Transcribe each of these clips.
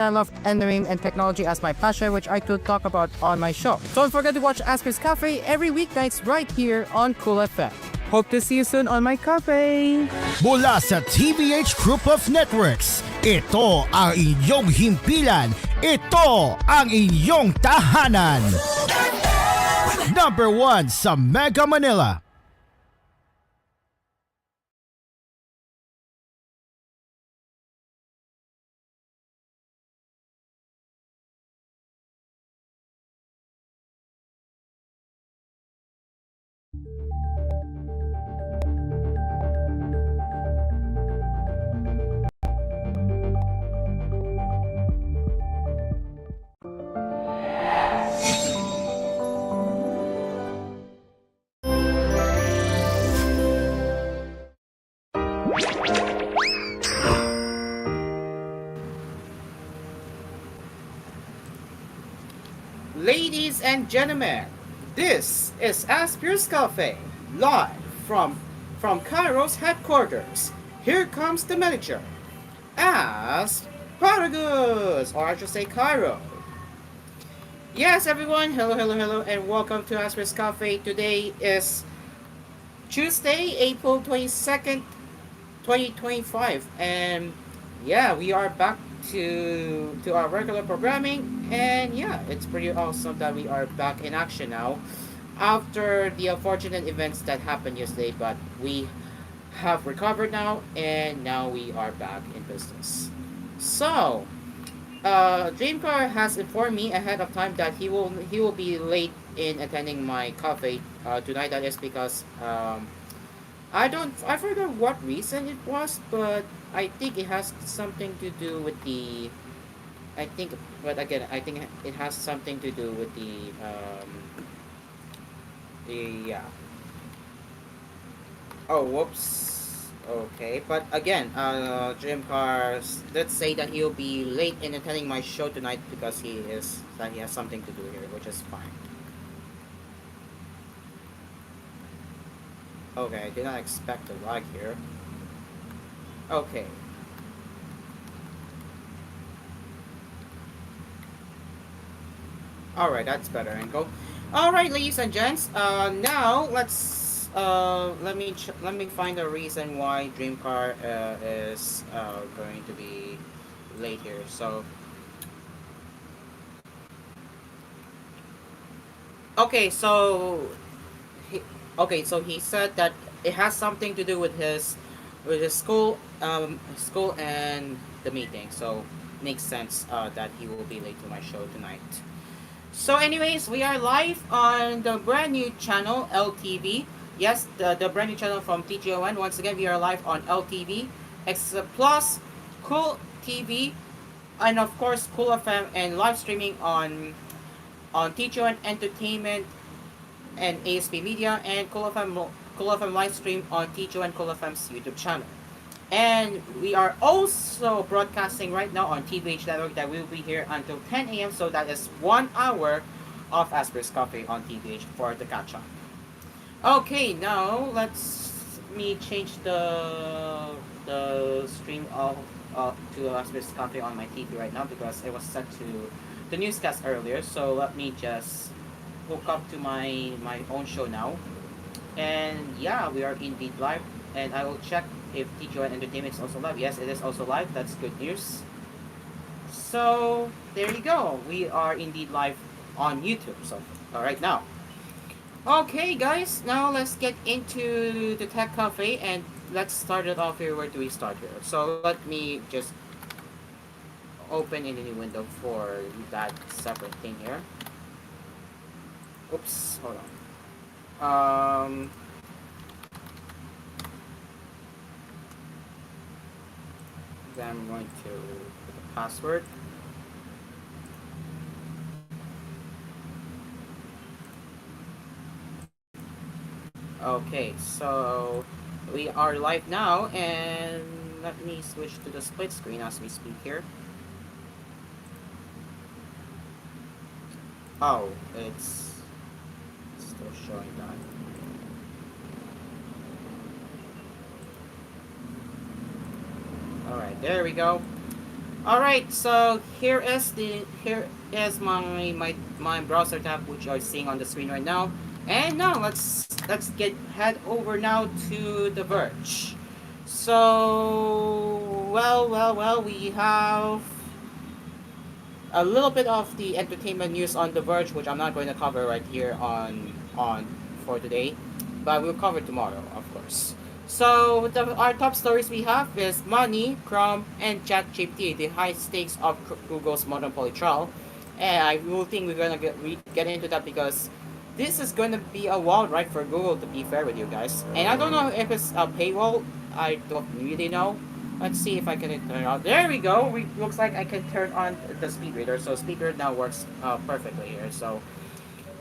I love engineering and technology as my passion, which I could talk about on my show. Don't forget to watch Asphere's Cafe every weeknights right here on Cool FM. Hope to see you soon on my cafe. Mula sa TVH Group of Networks, ito ang inyong himpilan. Ito ang inyong tahanan. Number 1 sa Mega Manila. Ladies and gentlemen, this is Asphere's Cafe, live from Cairo's headquarters. Here comes the manager, Asparagus, or I should say Cairo. Yes, everyone, hello, and welcome to Asphere's Cafe. Today is Tuesday, April 22nd, 2025, and yeah, we are back to our regular programming, and yeah, it's pretty awesome that we are back in action now after the unfortunate events that happened yesterday, but we have recovered now, and now we are back in business. So Dreamcar has informed me ahead of time that he will be late in attending my cafe tonight. That is because I forgot what reason it was, but I think it has something to do with the I think but again I think it has something to do with the oh, whoops. Okay, but again, Jim Cars, let's say that he'll be late in attending my show tonight because he has something to do here, which is fine. Okay, I did not expect a lag here. Okay. Alright, that's better angle. Alright, ladies and gents, now let me find a reason why Dreamcar is going to be late here. So okay, so he said that it has something to do with his school and the meeting. So makes sense that he will be late to my show tonight. So anyways, we are live on the brand new channel LTV. Yes, the brand new channel from TGON. Once again, we are live on LTV, X Plus, Cool TV, and of course Cool FM, and live streaming on TGON Entertainment and AspMedia, and Cool FM live stream on TGON Cool FM's YouTube channel. And we are also broadcasting right now on TVH Network that will be here until 10 a.m. So that is 1 hour of Asphere's Coffee on TVH for the catch up. Okay, now let's me change the stream of to Asphere's Coffee on my TV right now because it was set to the newscast earlier. So let me just hook up to my own show now. And yeah, we are indeed live, and I will check if TGON Entertainment is also live. Yes, it is also live. That's good news. So there you go. We are indeed live on YouTube. So right now. Okay, guys. Now let's get into the Tech Cafe, and let's start it off here. Where do we start here? So let me just open in a new window for that separate thing here. Oops. Hold on. Then I'm going to put the password. Okay, so we are live now, and let me switch to the split screen as we speak here. Oh, it's still showing that. Alright, there we go. All right, so here is my browser tab, which you're seeing on the screen right now. And now let's get head over now to the Verge. So we have a little bit of the entertainment news on the Verge, which I'm not going to cover right here on for today, but we'll cover tomorrow, of course. So our top stories we have is money, Chrome, and ChatGPT, the high stakes of Google's monopoly trial. And I will think we're gonna get into that because this is gonna be a wild ride for Google. To be fair with you guys, and I don't know if it's a paywall. I don't really know. Let's see if I can turn it on. There we go. Looks like I can turn on the speed reader. So speed reader now works perfectly here. So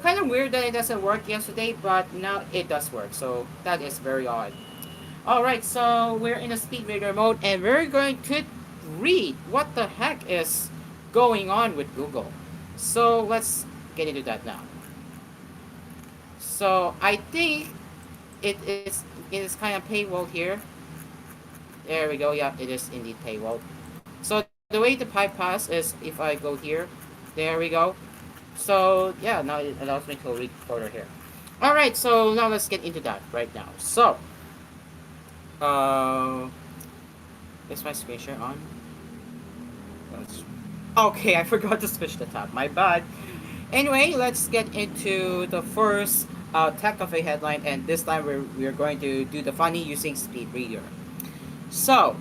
kind of weird that it doesn't work yesterday, but now it does work. So that is very odd. All right, so we're in a speed reader mode, and we're going to read what the heck is going on with Google. So let's get into that now. So I think it is kind of paywall here. There we go. Yeah, it is indeed paywall. So the way to bypass is if I go here. There we go. So yeah, now it allows me to read further here. All right. So now let's get into that right now. So uh, is my screen share on? Okay, I forgot to switch the tab. My bad. Anyway, let's get into the first Tech Cafe headline, and this time we're going to do the funny using speed reader. So,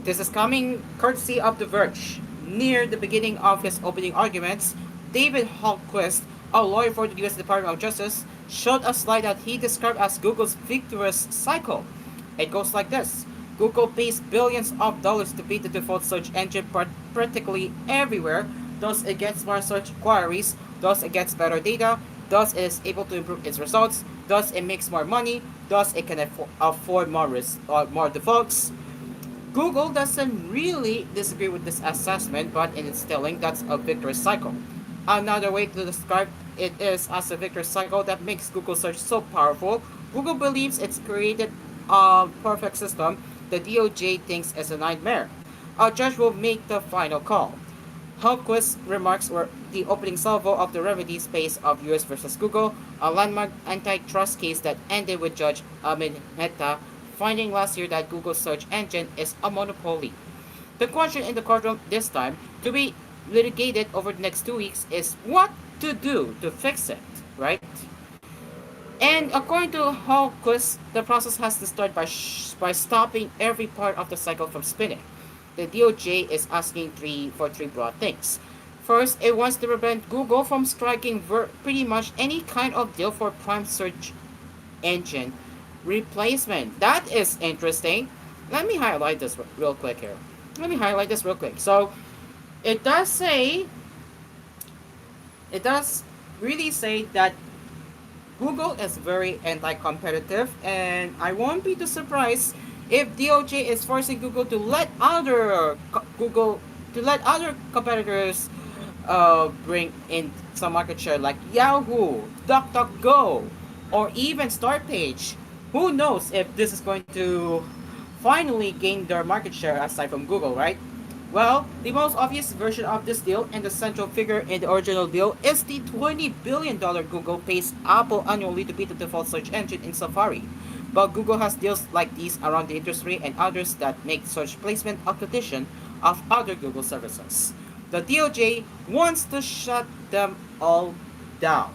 this is coming courtesy of The Verge. Near the beginning of his opening arguments, David Hallquist, a lawyer for the U.S. Department of Justice, showed a slide that he described as Google's victorious cycle. It goes like this. Google pays billions of dollars to be the default search engine practically everywhere. Thus, it gets more search queries. Thus, it gets better data. Thus, it is able to improve its results. Thus, it makes more money. Thus, it can afford more defaults. Google doesn't really disagree with this assessment, but in its telling, that's a victorious cycle. Another way to describe it is as a victorious cycle that makes Google search so powerful. Google believes it's created a perfect system. The DOJ thinks it's a nightmare. A judge will make the final call. Hallquist's remarks were the opening salvo of the remedy space of US versus Google, a landmark antitrust case that ended with Judge Amit Mehta finding last year that Google's search engine is a monopoly. The question in the courtroom this time, to be litigated over the next 2 weeks, is what to do to fix it, right? And according to Hallquist, the process has to start by stopping every part of the cycle from spinning. The DOJ is asking for three broad things. First, it wants to prevent Google from striking pretty much any kind of deal for prime search engine replacement. That is interesting. Let me highlight this real quick here. So, it does say, it does really say that Google is very anti-competitive, and I won't be too surprised if DOJ is forcing Google to let other competitors bring in some market share like Yahoo, DuckDuckGo, or even Startpage. Who knows if this is going to finally gain their market share aside from Google, right? Well, the most obvious version of this deal and the central figure in the original deal is the $20 billion Google pays Apple annually to be the default search engine in Safari. But Google has deals like these around the industry and others that make search placement a condition of other Google services. The DOJ wants to shut them all down.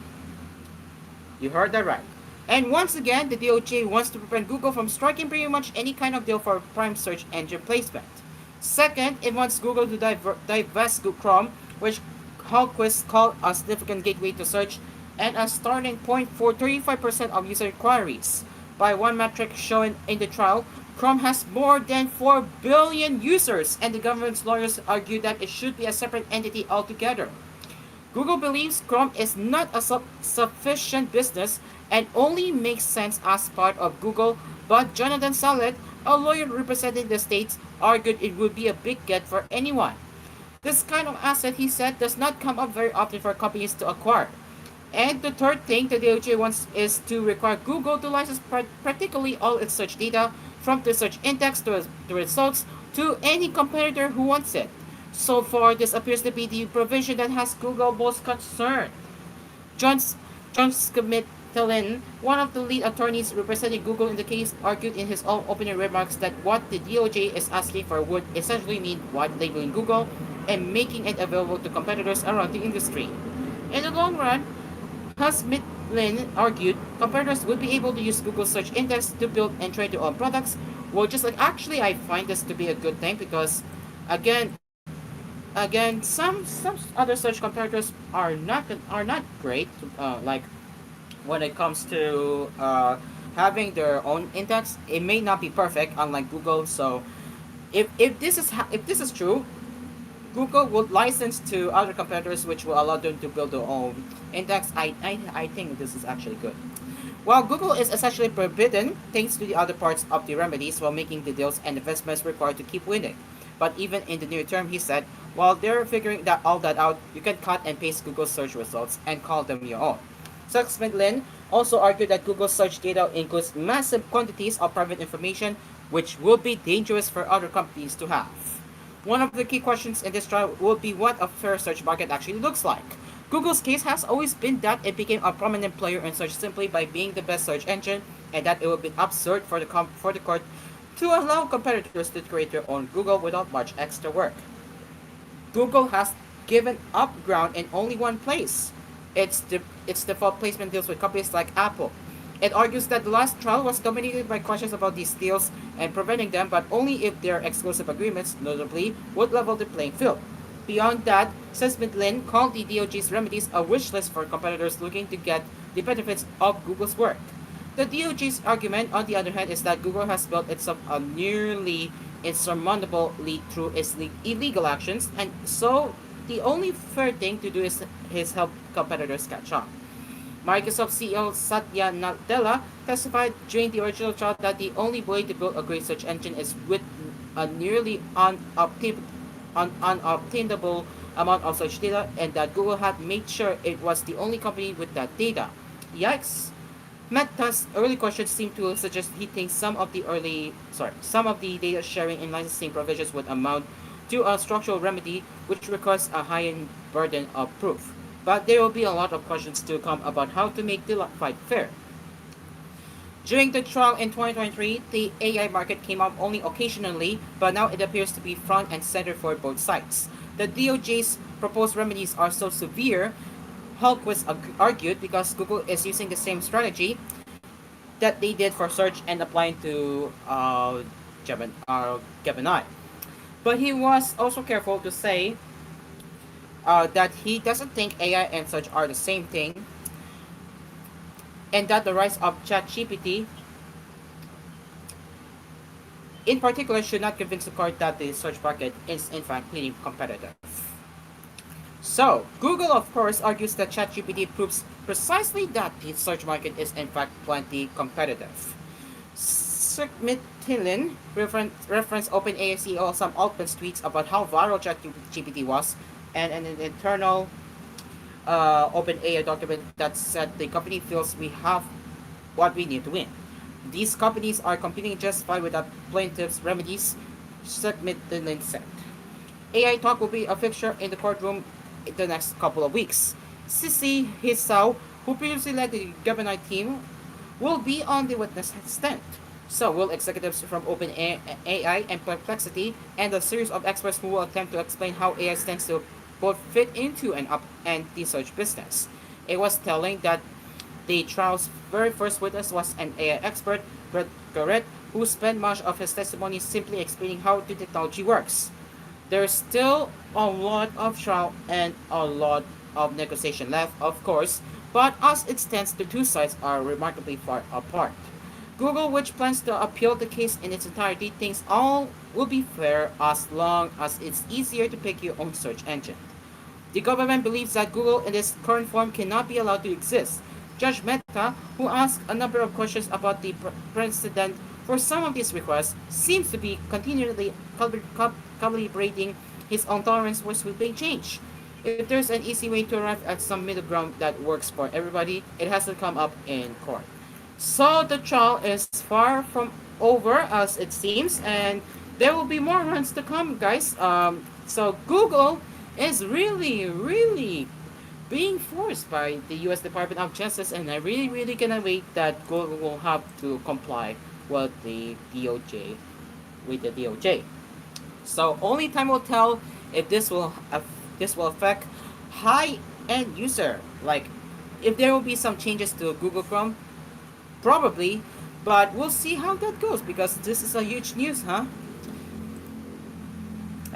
You heard that right. And once again, the DOJ wants to prevent Google from striking pretty much any kind of deal for prime search engine placement. Second, it wants Google to divest Chrome, which Hallquist called a significant gateway to search and a starting point for 35% of user inquiries. By one metric shown in the trial, Chrome has more than 4 billion users, and the government's lawyers argue that it should be a separate entity altogether. Google believes Chrome is not a sufficient business and only makes sense as part of Google, but Jonathan Sallet, a lawyer representing the states, argued it would be a big get for anyone. This kind of asset, he said, does not come up very often for companies to acquire. And the third thing the DOJ wants is to require Google to license practically all its search data, from the search index to the results, to any competitor who wants it. So far, this appears to be the provision that has Google most concerned. John, John Schmidt-Tillin, one of the lead attorneys representing Google in the case, argued in his own opening remarks that what the DOJ is asking for would essentially mean white labeling Google and making it available to competitors around the industry. In the long run, Schmidt-Tillin argued, competitors would be able to use Google Search Index to build and trade their own products. Well, just like actually, I find this to be a good thing because, again, some other search competitors are not great. Like when it comes to having their own index, it may not be perfect, unlike Google. So if this is true, Google would license to other competitors, which will allow them to build their own index. I think this is actually good. While Google is essentially forbidden thanks to the other parts of the remedies while making the deals and investments required to keep winning. But even in the near term, he said, while they're figuring all that out, you can cut and paste Google search results and call them your own. Suxman Lin also argued that Google search data includes massive quantities of private information, which will be dangerous for other companies to have. One of the key questions in this trial will be what a fair search market actually looks like. Google's case has always been that it became a prominent player in search simply by being the best search engine, and that it would be absurd for the court to allow competitors to create their own Google without much extra work. Google has given up ground in only one place. Its default placement deals with companies like Apple. It argues that the last trial was dominated by questions about these deals and preventing them, but only if their exclusive agreements, notably, would level the playing field. Beyond that, Sesmith Lin called the DOJ's remedies a wish list for competitors looking to get the benefits of Google's work. The DOJ's argument, on the other hand, is that Google has built itself a nearly insurmountable lead through its illegal actions, and so the only fair thing to do is help competitors catch up. Microsoft CEO Satya Nadella testified during the original trial that the only way to build a great search engine is with a nearly unobtainable amount of such data, and that Google had made sure it was the only company with that data. Yikes! Meta's early questions seem to suggest he thinks some of the data sharing and licensing provisions would amount to a structural remedy which requires a high burden of proof. But there will be a lot of questions to come about how to make the fight fair. During the trial in 2023, the AI market came up only occasionally, but now it appears to be front and center for both sides. The DOJ's proposed remedies are so severe, Hallquist argued, because Google is using the same strategy that they did for search and applying to Gemini. But he was also careful to say that he doesn't think AI and search are the same thing, and that the rise of ChatGPT in particular should not convince the court that the search market is in fact pretty competitive. So, Google of course argues that ChatGPT proves precisely that the search market is in fact plenty competitive. Schmidt-Tillin referenced OpenAI CEO Sam Altman's tweets about how viral ChatGPT was, and an internal OpenAI document that said the company feels we have what we need to win. These companies are competing just fine without plaintiffs' remedies, Schmidt-Tillin said. AI talk will be a fixture in the courtroom in the next couple of weeks. Sisi Hisao, who previously led the Gemini team, will be on the witness stand. So will executives from OpenAI and Perplexity, and a series of experts who will attempt to explain how AI stands to both fit into and the search business. It was telling that the trial's very first witness was an AI expert, Brett Garrett, who spent much of his testimony simply explaining how the technology works. There's still a lot of trial and a lot of negotiation left, of course, but as it stands, the two sides are remarkably far apart. Google, which plans to appeal the case in its entirety, thinks all will be fair as long as it's easier to pick your own search engine. The government believes that Google in its current form cannot be allowed to exist. Judge Mehta, who asked a number of questions about the precedent for some of these requests, seems to be continually calibrating his own tolerance for sweeping change. If there's an easy way to arrive at some middle ground that works for everybody, it has to come up in court. So the trial is far from over as it seems, and there will be more runs to come, guys. So Google is really being forced by the U.S. Department of Justice, and I really cannot wait that Google will have to comply with the DOJ. So only time will tell if this will affect high-end user. Like if there will be some changes to Google Chrome, probably, but we'll see how that goes because this is a huge news, huh?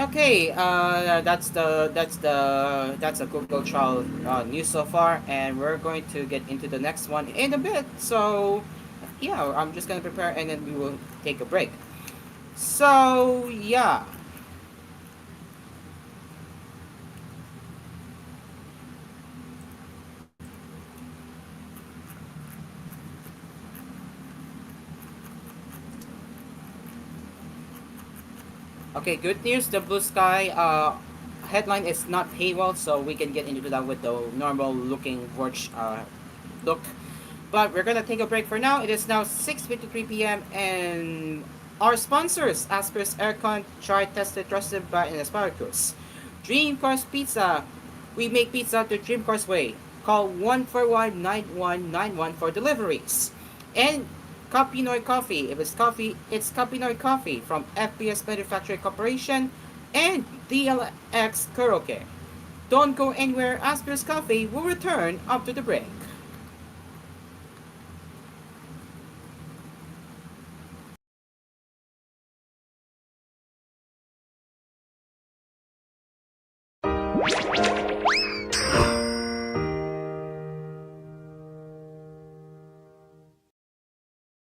Okay, that's a Google trial news so far, and we're going to get into the next one in a bit. So, yeah, I'm just gonna prepare, and then we will take a break. So, yeah. Okay, good news. The Blue Sky headline is not paywall, so we can get into that with the normal looking watch look. But we're gonna take a break for now. It is now 6:53 p.m. and our sponsors: Asphere's Aircon, tried, tested, trusted by an Aspire Cruise. Dream Cars Pizza. We make pizza the Dream Cars way. Call 141-9191 for deliveries. And Capinoy Coffee. If it's coffee, it's Capinoy Coffee from FPS Manufacturing Corporation and DLX Karaoke. Don't go anywhere. Aspir's Coffee will return after the break.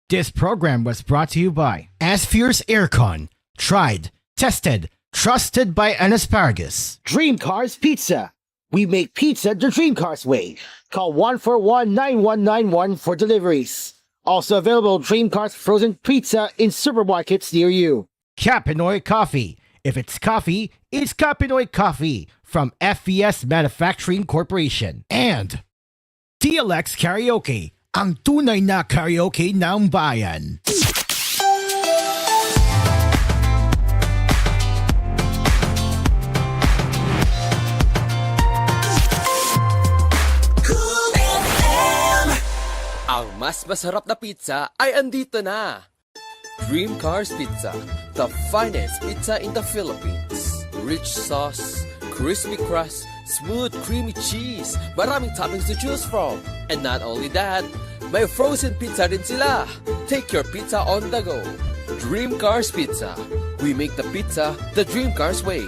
This program was brought to you by Asphere's Aircon. Tried, tested, trusted by an asparagus. Dream Cars Pizza. We make pizza the Dream Cars way. Call 141-9191 for deliveries. Also available Dream Cars frozen pizza in supermarkets near you. Capinoy Coffee. If it's coffee, it's Capinoy Coffee from FPS Manufacturing Corporation. And DLX Karaoke, ang tunay na karaoke ng bayan. Ang mas masarap na pizza ay andito na. Dream Cars Pizza, the finest pizza in the Philippines. Rich sauce, crispy crust, smooth creamy cheese, maraming toppings to choose from. And not only that, may frozen pizza rin sila. Take your pizza on the go. Dream Cars Pizza. We make the pizza the Dream Cars way.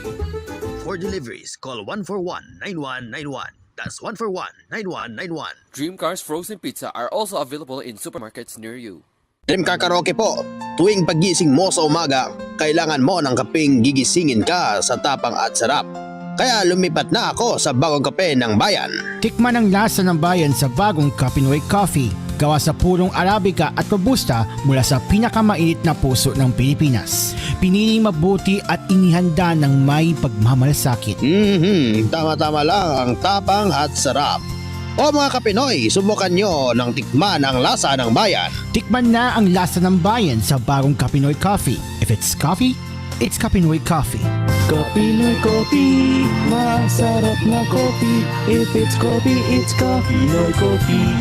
For deliveries, call 141-9191. That's 141-9191. Dream Cars Frozen Pizza are also available in supermarkets near you. Dream Car Karaoke po. Tuwing pagising mo sa umaga, kailangan mo ng kapeng gigisingin ka sa tapang at sarap. Kaya lumipat na ako sa bagong kape ng bayan. Tikman ang lasa ng bayan sa bagong Capinoy Coffee. Gawa sa purong Arabica at Robusta mula sa pinakamainit na puso ng Pilipinas. Piniling mabuti at inihanda ng may pagmamalasakit. Tama-tama lang ang tapang at sarap. O mga Kapinoy, subukan nyo ng tikman ang lasa ng bayan. Tikman na ang lasa ng bayan sa bagong Capinoy Coffee. If it's coffee, it's Capinoy Coffee. Capinoy Coffee, masarap na coffee. If it's coffee, it's Capinoy Coffee.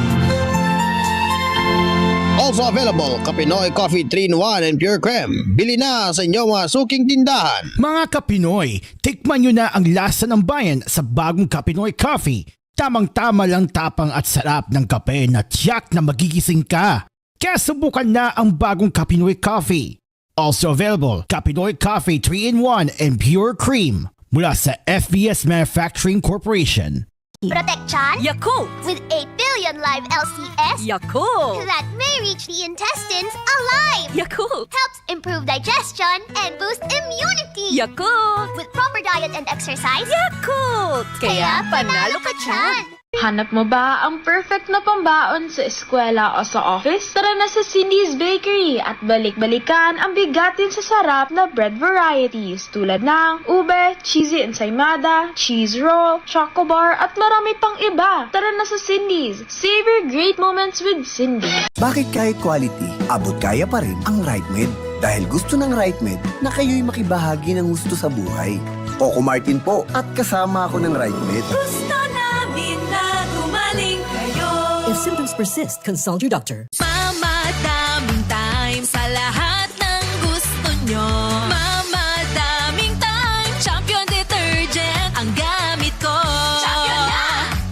Also available, Kapinoy Coffee 3-in-1 and Pure Creme. Bili na sa inyong mga suking tindahan. Mga Kapinoy, tikman nyo na ang lasa ng bayan sa bagong Capinoy Coffee. Tamang-tama lang tapang at sarap ng kape na tiyak na magigising ka. Kaya subukan na ang bagong Capinoy Coffee. Also available, Capinoy Coffee 3-in-1 and Pure Cream mula sa FBS Manufacturing Corporation. Protection Yakult! with 8 billion live LCS Yakult! that may reach the intestines alive. Yakult! Helps improve digestion and boost immunity. Yakult! With proper diet and exercise, Yakult! Kaya panalo ka dyan! Hanap mo ba ang perfect na pambaon sa eskwela o sa office? Tara na sa Cindy's Bakery at balik-balikan ang bigatin sa sarap na bread varieties tulad ng ube, cheesy ensaymada, cheese roll, choco bar at marami pang iba. Tara na sa Cindy's. Savor great moments with Cindy. Bakit kahit quality, abot kaya pa rin ang Right Med? Dahil gusto ng Right Med na kayo'y makibahagi ng gusto sa buhay. Coco Martin po. At kasama ako ng ride-mate. Gusto namin na gumaling kayo. If symptoms persist, consult your doctor. Mamadaming time sa lahat ng gusto nyo. Mamadaming time, Champion Detergent ang gamit ko. Champion na!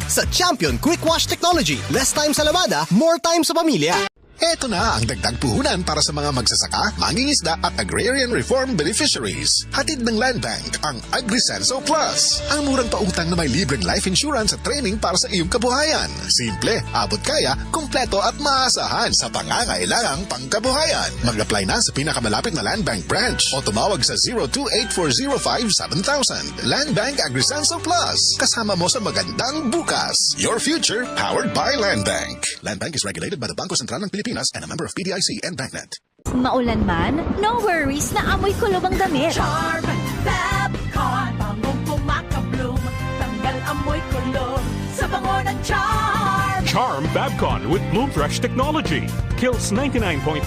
Sa Champion Quick Wash Technology, less time sa lavada, more time sa pamilya. Ito na ang dagdag puhunan para sa mga magsasaka, mangingisda at agrarian reform beneficiaries. Hatid ng Land Bank ang AgriSenso Plus. Ang murang pautang na may libreng life insurance at training para sa iyong kabuhayan. Simple, abot kaya, kumpleto at maasahan sa pangangailangang pangkabuhayan. Mag-apply na sa pinakamalapit na Land Bank branch o tumawag sa 0284057000. Land Bank AgriSenso Plus. Kasama mo sa magandang bukas. Your future powered by Land Bank. Land Bank is regulated by the Bangko Sentral ng Pilipinas and a member of PDIC and BancNet. Maulan man, no worries na amoy kulob ang damit. Charm Fabcon, bangong pumakabloom, tanggal amoy kulob sa bango ng Charm. Charm Fabcon with Bloom Fresh technology kills 99.9%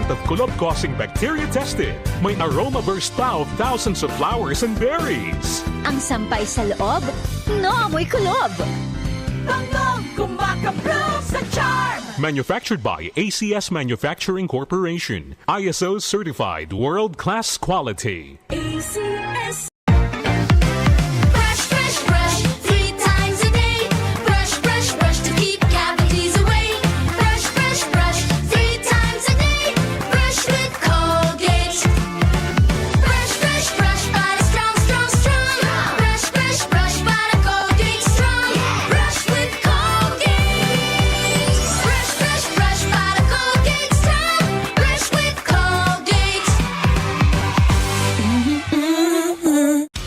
of kulob-causing bacteria tested. May aroma burst pa of thousands of flowers and berries. Ang sampay sa loob, no amoy kulob. Bangong kumakabloom sa Charm. Manufactured by ACS Manufacturing Corporation. ISO certified world-class quality. ACS. Brush, brush, brush, 3 times a day. Brush, brush, brush to keep cavities away. Brush, brush, brush, 3 times a day. Brush with Colgate. Brush, brush, brush, para strong, strong, strong. Brush, brush, brush, para Colgate strong. Brush with Colgate. Brush, brush, brush, para Colgate strong. Brush with Colgate.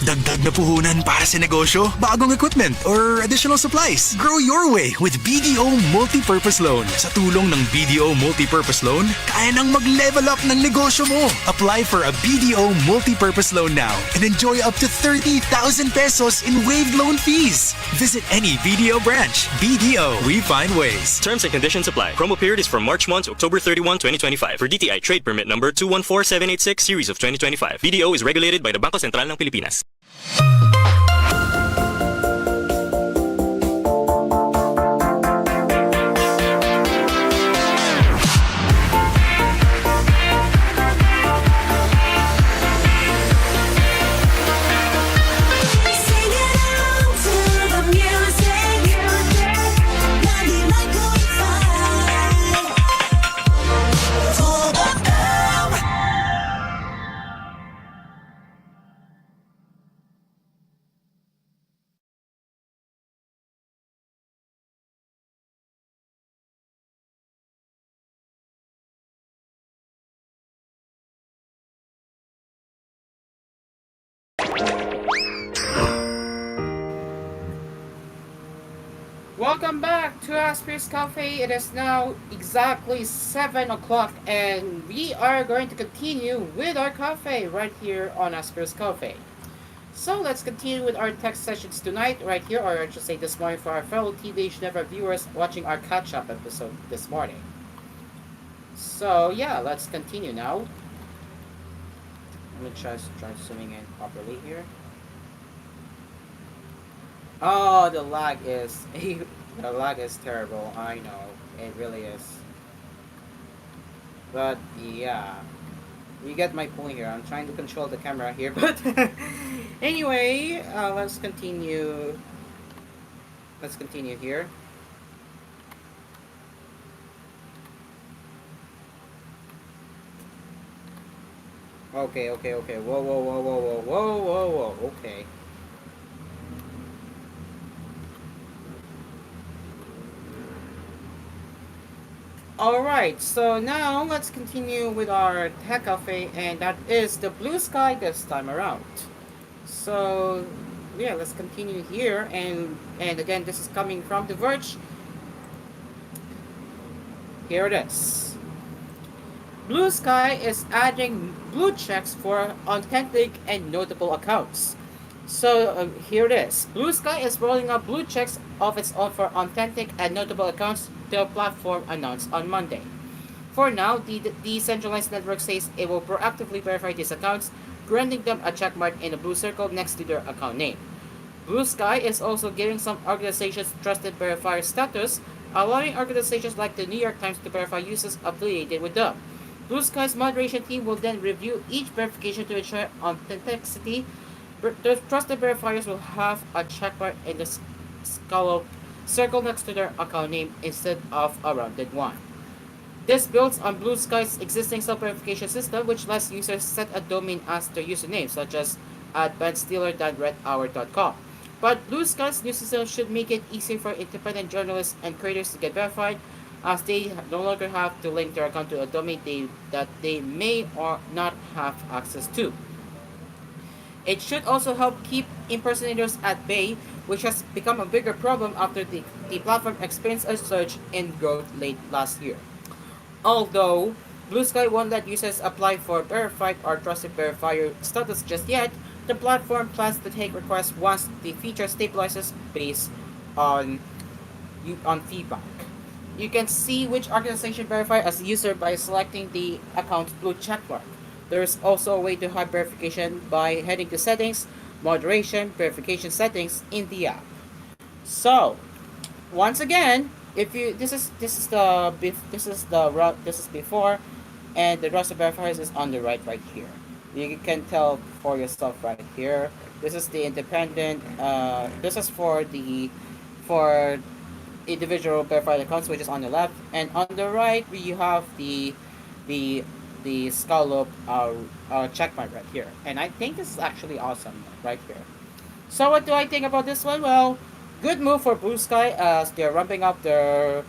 Dagdag na puhunan para sa negosyo, bagong equipment, or additional supplies. Grow your way with BDO Multipurpose Loan. Sa tulong ng BDO Multipurpose Loan, kaya nang mag-level up ng negosyo mo. Apply for a BDO Multipurpose Loan now and enjoy up to 30,000 pesos in waived loan fees. Visit any BDO branch. BDO, we find ways. Terms and conditions apply. Promo period is from March 1 to October 31, 2025 for DTI Trade Permit number 214786 series of 2025. BDO is regulated by the Bangko Sentral ng Pilipinas. Welcome back to Asphere's Cafe. It is now exactly 7 o'clock and we are going to continue with our cafe right here on Asphere's Cafe. So let's continue with our text sessions tonight right here, or I should say this morning, for our fellow TVH Never viewers watching our catch-up episode this morning. So yeah, let's continue now. Let me try zooming in properly here. Oh, the lag is terrible. I know, it really is. But yeah, you get my point here. I'm trying to control the camera here, but anyway, let's continue. Let's continue here. Okay. Whoa. Okay. Alright, so now let's continue with our tech cafe, and that is the blue sky this time around. So yeah, let's continue here, and again, this is coming from The Verge. Here it is. Blue Sky is adding blue checks for authentic and notable accounts. So here it is. Blue Sky is rolling out blue checks of its own for authentic and notable accounts, the platform announced on Monday. For now, the decentralized network says it will proactively verify these accounts granting them a checkmark in a blue circle next to their account name. Blue Sky is also giving some organizations trusted verifier status, allowing organizations like the New York Times to verify users affiliated with them. Blue Sky's moderation team will then review each verification to ensure authenticity. The trusted verifiers will have a checkmark in the scallop circle next to their account name instead of a rounded one. This builds on Blue Sky's existing self-verification system, which lets users set a domain as their username, such as @bensteeler.redhour.com. But Blue Sky's new system should make it easier for independent journalists and creators to get verified, as they no longer have to link their account to a domain that they may or not have access to. It should also help keep impersonators at bay, which has become a bigger problem after the platform experienced a surge in growth late last year. Although Blue Sky won't let users apply for verified or trusted verifier status just yet, the platform plans to take requests once the feature stabilizes based on feedback. You can see which organization verify as a user by selecting the account's blue checkmark. There is also a way to hide verification by heading to Settings, Moderation, Verification Settings in the app. So, once again, if you this is before, and the roster verifiers is on the right here. You can tell for yourself right here. This is the independent. This is for individual verified accounts, which is on the left, and on the right you have the scallop checkmark right here. And I think this is actually awesome right here. So what do I think about this one? Well, good move for Blue Sky as they're ramping up their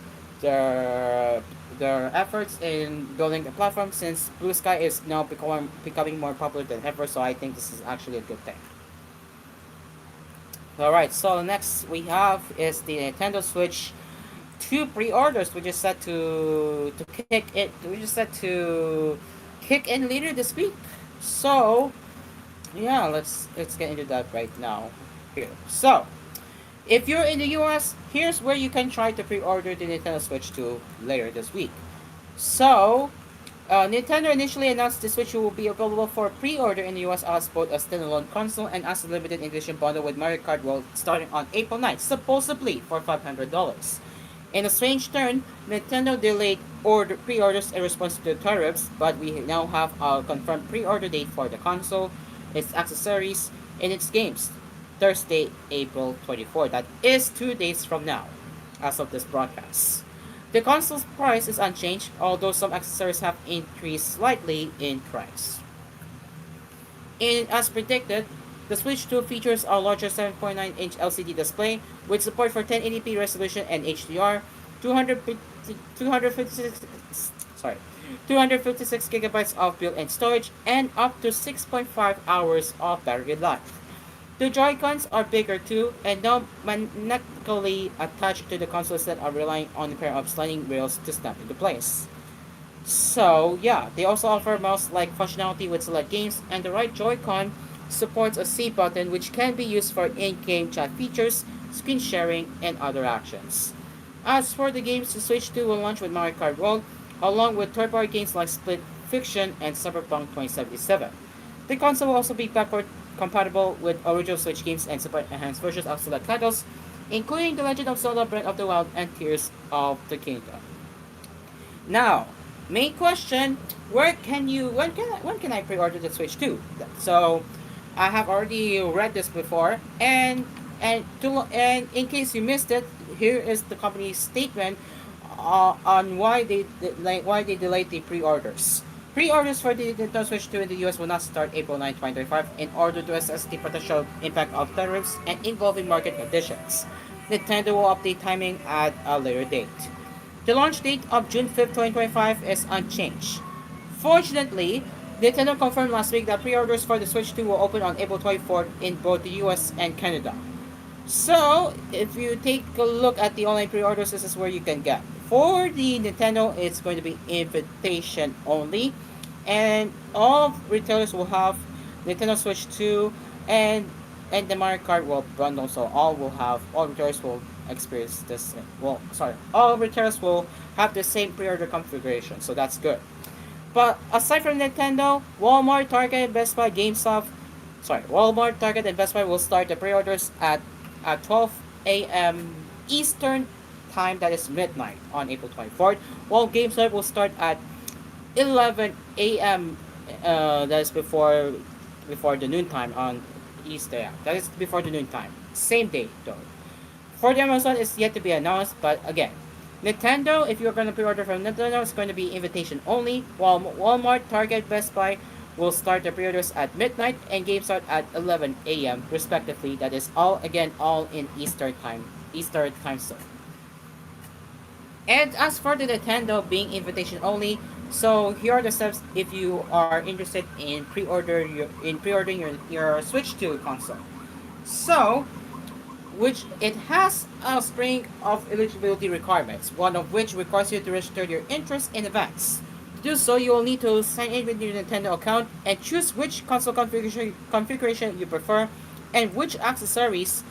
efforts in building the platform, since Blue Sky is now becoming more popular than ever. So I think this is actually a good thing. Alright, so next we have is the Nintendo Switch 2 pre-orders, which is set to kick in later this week. So yeah, let's get into that right now here. So if you're in the US, here's where you can try to pre-order the Nintendo Switch 2 later this week. So Nintendo initially announced the Switch will be available for pre-order in the US as both a standalone console and as a limited edition bundle with Mario Kart World starting on April 9th, supposedly for $500. In a strange turn, Nintendo delayed pre-orders in response to the tariffs, but we now have a confirmed pre-order date for the console, its accessories, and its games. Thursday, April 24th. That is 2 days from now, as of this broadcast. The console's price is unchanged, although some accessories have increased slightly in price. As predicted, the Switch 2 features a larger 7.9-inch LCD display with support for 1080p resolution and HDR, 256 gigabytes of built-in storage, and up to 6.5 hours of battery life. The Joy-Cons are bigger too, and now magnetically attached to the console instead of relying on a pair of sliding rails to snap into place. So yeah, they also offer mouse-like functionality with select games, and the right Joy-Con supports a C button which can be used for in-game chat features, screen sharing, and other actions. As for the games, the Switch 2 will launch with Mario Kart World, along with third-party games like Split Fiction and Cyberpunk 2077. The console will also be backward compatible with original Switch games and support enhanced versions of select titles, including The Legend of Zelda Breath of the Wild and Tears of the Kingdom. Now, main question: when can I pre-order the Switch 2? So, I have already read this before, and in case you missed it, here is the company's statement on why they delayed the pre-orders. Pre-orders for the Nintendo Switch 2 in the US will not start April 9, 2025 in order to assess the potential impact of tariffs and evolving market conditions. Nintendo will update timing at a later date. The launch date of June 5, 2025 is unchanged. Fortunately, Nintendo confirmed last week that pre-orders for the Switch 2 will open on April 24th in both the US and Canada. So, if you take a look at the online pre-orders, this is where you can get. For the Nintendo, it's going to be invitation only, and all retailers will have Nintendo Switch 2 and the Mario Kart World bundle. So all retailers will experience all retailers will have the same pre-order configuration. So that's good. But aside from Nintendo, Walmart, Target, Best Buy, GameStop, Walmart, Target, and Best Buy will start the pre-orders at 12 a.m. Eastern time, that is midnight on April 24th, while GameStop will start at 11 a.m. That is before the noontime on Easter. Yeah, that is before the noontime. Same day though. For the Amazon, it's yet to be announced, but again, Nintendo, if you're going to pre-order from Nintendo, it's going to be invitation only, while Walmart, Target, Best Buy will start the pre-orders at midnight and GameStop at 11 a.m. respectively. That is all in Eastern time zone. And as for the Nintendo being invitation only, so here are the steps if you are interested in pre-ordering your Switch 2 console. So, which it has a string of eligibility requirements, one of which requires you to register your interest in advance. To do so, you will need to sign in with your Nintendo account and choose which console configuration you prefer and which accessories.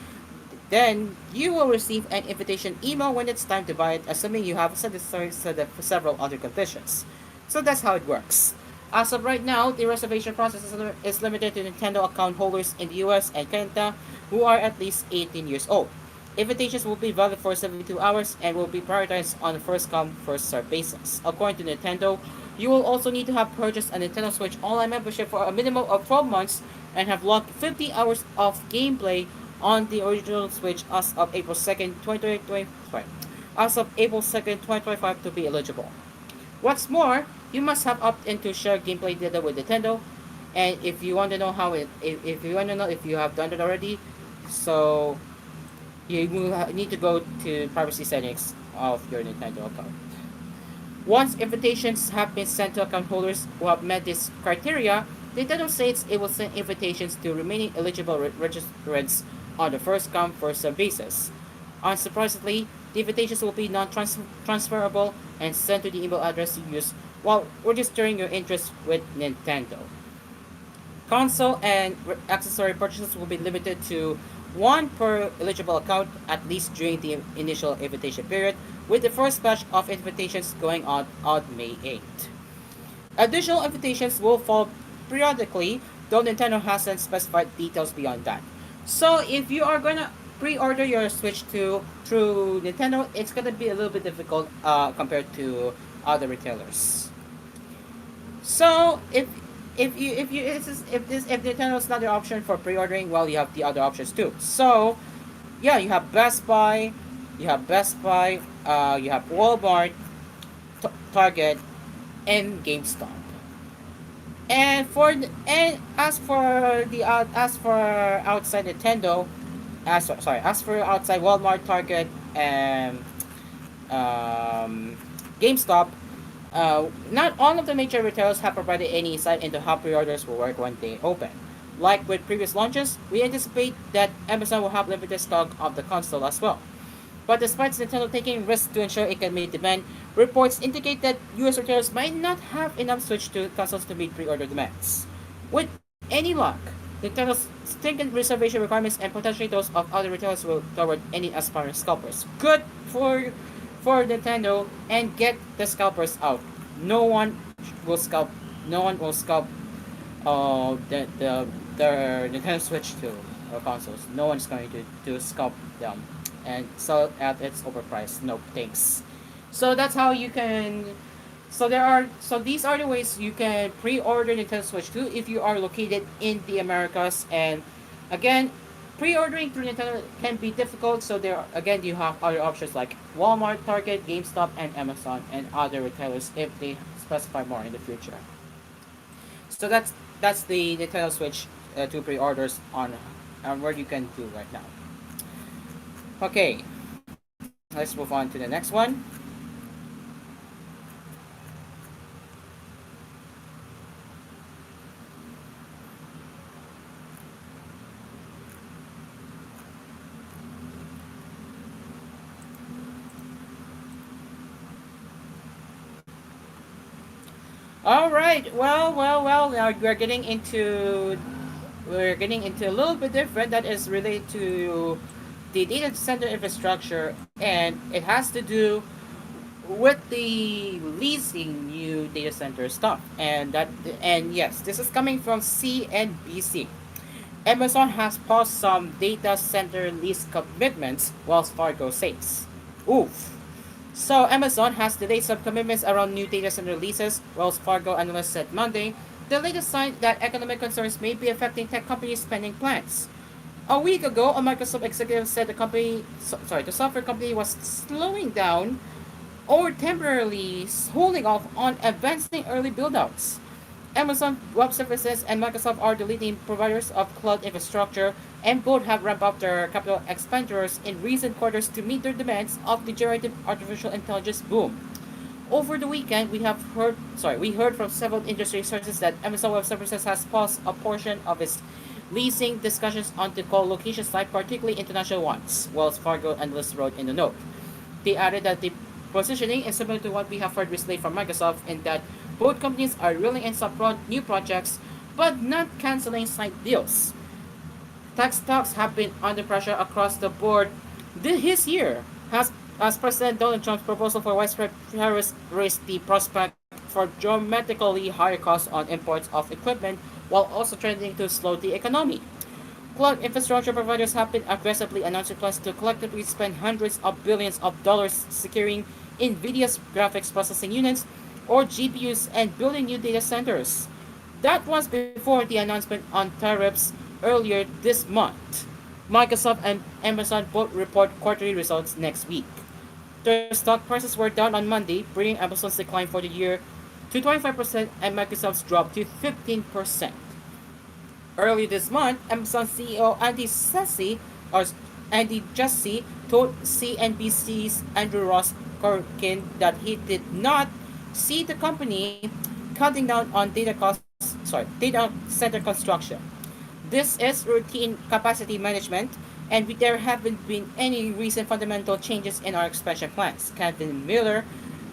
Then you will receive an invitation email when it's time to buy it, assuming you have satisfied several other conditions. So that's how it works. As of right now, the reservation process is limited to Nintendo account holders in the US and Canada who are at least 18 years old. Invitations will be valid for 72 hours and will be prioritized on a first come, first served basis. According to Nintendo, you will also need to have purchased a Nintendo Switch Online membership for a minimum of 12 months and have logged 50 hours of gameplay on the original Switch as of April 2nd, 2025, to be eligible. What's more, you must have opted in to share gameplay data with Nintendo, and if you want to know if you want to know if you have done it already, so you will need to go to privacy settings of your Nintendo account. Once invitations have been sent to account holders who have met this criteria, Nintendo states it will send invitations to remaining eligible registrants on the first come, first served basis. Unsurprisingly, the invitations will be non-transferable and sent to the email address you use while registering your interest with Nintendo. Console and accessory purchases will be limited to one per eligible account, at least during the initial invitation period, with the first batch of invitations going out on May 8th. Additional invitations will follow periodically, though Nintendo hasn't specified details beyond that. So if you are gonna pre-order your Switch 2 through Nintendo, it's gonna be a little bit difficult compared to other retailers. So if Nintendo is not your option for pre-ordering, well, you have the other options too. So yeah, you have Best Buy, you have Walmart, Target, and GameStop. And as for outside Nintendo, as for outside Walmart, Target, and GameStop, not all of the major retailers have provided any insight into how pre-orders will work when they open. Like with previous launches, we anticipate that Amazon will have limited stock of the console as well. But despite Nintendo taking risks to ensure it can meet demand, reports indicate that US retailers might not have enough Switch 2 consoles to meet pre-order demands. With any luck, Nintendo's stringent reservation requirements and potentially those of other retailers will toward any aspiring scalpers. Good for Nintendo, and get the scalpers out. No one will scalp the Nintendo Switch 2 consoles. No one's going to scalp them and sell it at its overpriced. No thanks. So that's how you can. So these are the ways you can pre-order Nintendo Switch 2 if you are located in the Americas. And again, pre-ordering through Nintendo can be difficult. So you have other options like Walmart, Target, GameStop, and Amazon, and other retailers if they specify more in the future. So that's the Nintendo Switch 2 pre-orders on what you can do right now. Okay, let's move on to the next one. All right. Well. Now we're getting into a little bit different that is related to the data center infrastructure, and it has to do with the leasing new data center stuff, and yes, this is coming from CNBC. Amazon has paused some data center lease commitments, Wells Fargo says. Oof. So Amazon has delayed some commitments around new data center leases, Wells Fargo analyst said Monday, the latest sign that economic concerns may be affecting tech companies' spending plans. A week ago, a Microsoft executive said the software company was slowing down or temporarily holding off on advancing early buildouts. Amazon Web Services and Microsoft are the leading providers of cloud infrastructure, and both have ramped up their capital expenditures in recent quarters to meet their demands of the generative artificial intelligence boom. Over the weekend, we heard from several industry sources that Amazon Web Services has paused a portion of its leasing discussions on the co-location side, particularly international ones, Wells Fargo analysts wrote in the note. They added that the positioning is similar to what we have heard recently from Microsoft, in that both companies are reeling in some new projects but not canceling side deals. Tech stocks have been under pressure across the board this year, as President Donald Trump's proposal for widespread tariffs raised the prospect for dramatically higher costs on imports of equipment, while also threatening to slow the economy. Cloud infrastructure providers have been aggressively announcing plans to collectively spend hundreds of billions of dollars securing NVIDIA's graphics processing units, or GPUs, and building new data centers. That was before the announcement on tariffs earlier this month. Microsoft and Amazon both report quarterly results next week. Their stock prices were down on Monday, bringing Amazon's decline for the year to 25% and Microsoft's drop to 15%. Early this month, Amazon CEO Andy Jassy told CNBC's Andrew Ross Corkin that he did not see the company cutting down on data center construction. This is routine capacity management, and there haven't been any recent fundamental changes in our expansion plans, Kevin Miller,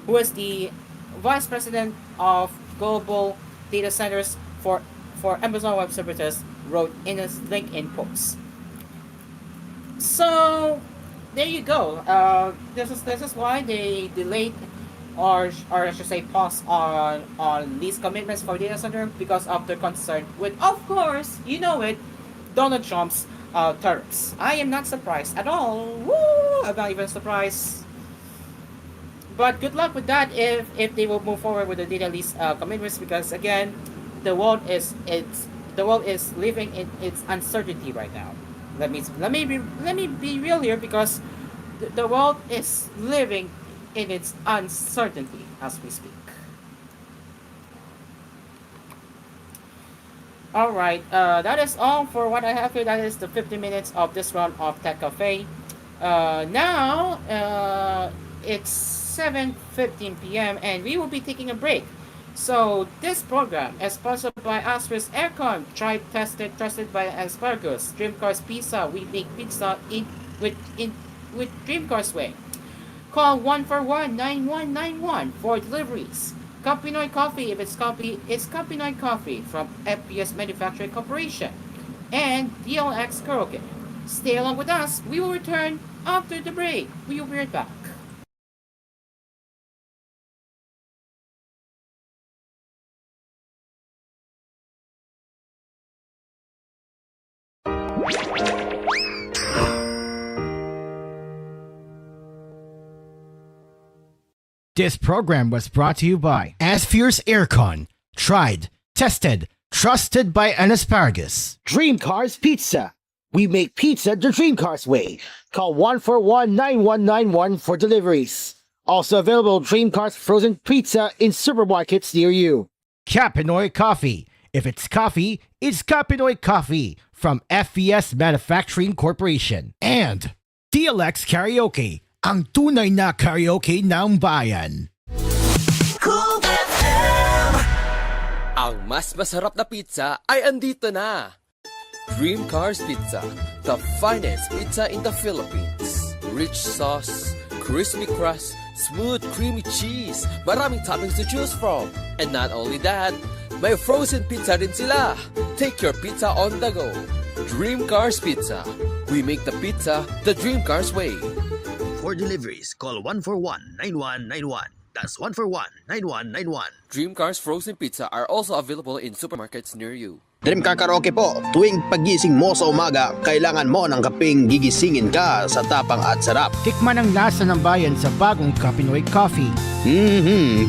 who is the vice president of global data centers for Amazon Web Services, wrote in his LinkedIn post. So there you go. This is why they delayed, or I should say pause on lease commitments for data center, because of their concern with, of course, you know it, Donald Trump's tariffs. I am not surprised at all. Woo! I'm not even surprised. But good luck with that if they will move forward with the data lease commitments, because again, the world is living in its uncertainty right now. Let me be real here, because the world is living in its uncertainty as we speak. Alright, that is all for what I have here. That is the 50 minutes of this round of Tech Cafe. Now, it's 7:15 p.m. and we will be taking a break. So, this program is sponsored by Asphere's Aircon, tried, tested, trusted by Asparagus, Dreamcars Pizza. We make pizza with Dreamcars way. Call 141-9191 for deliveries. Kapinoy Coffee, if it's coffee, it's Kapinoy Coffee from FPS Manufacturing Corporation. And DLX Karaoke. Stay along with us. We will return after the break. We will be right back. This program was brought to you by Asphere's Aircon. Tried, tested, trusted by an asparagus. Dream Cars Pizza. We make pizza the Dream Cars way. Call 141-9191 for deliveries. Also available Dream Cars frozen pizza in supermarkets near you. Kapinoy Coffee. If it's coffee, it's Kapinoy Coffee from FPS Manufacturing Corporation. And DLX Karaoke, ang tunay na karaoke ng bayan. Cool FM! Ang mas masarap na pizza ay andito na. Dream Cars Pizza, the finest pizza in the Philippines. Rich sauce, crispy crust, smooth creamy cheese, maraming toppings to choose from. And not only that, may frozen pizza rin sila. Take your pizza on the go. Dream Cars Pizza. We make the pizza the Dream Cars way. For deliveries, call 141-9191. That's 141-9191. Dream Cars Frozen Pizza are also available in supermarkets near you. Dream Car Karaoke po, tuwing pagising mo sa umaga, kailangan mo ng kapeng gigisingin ka sa tapang at sarap. Tikman ang lasa ng bayan sa bagong Kapinoy Coffee.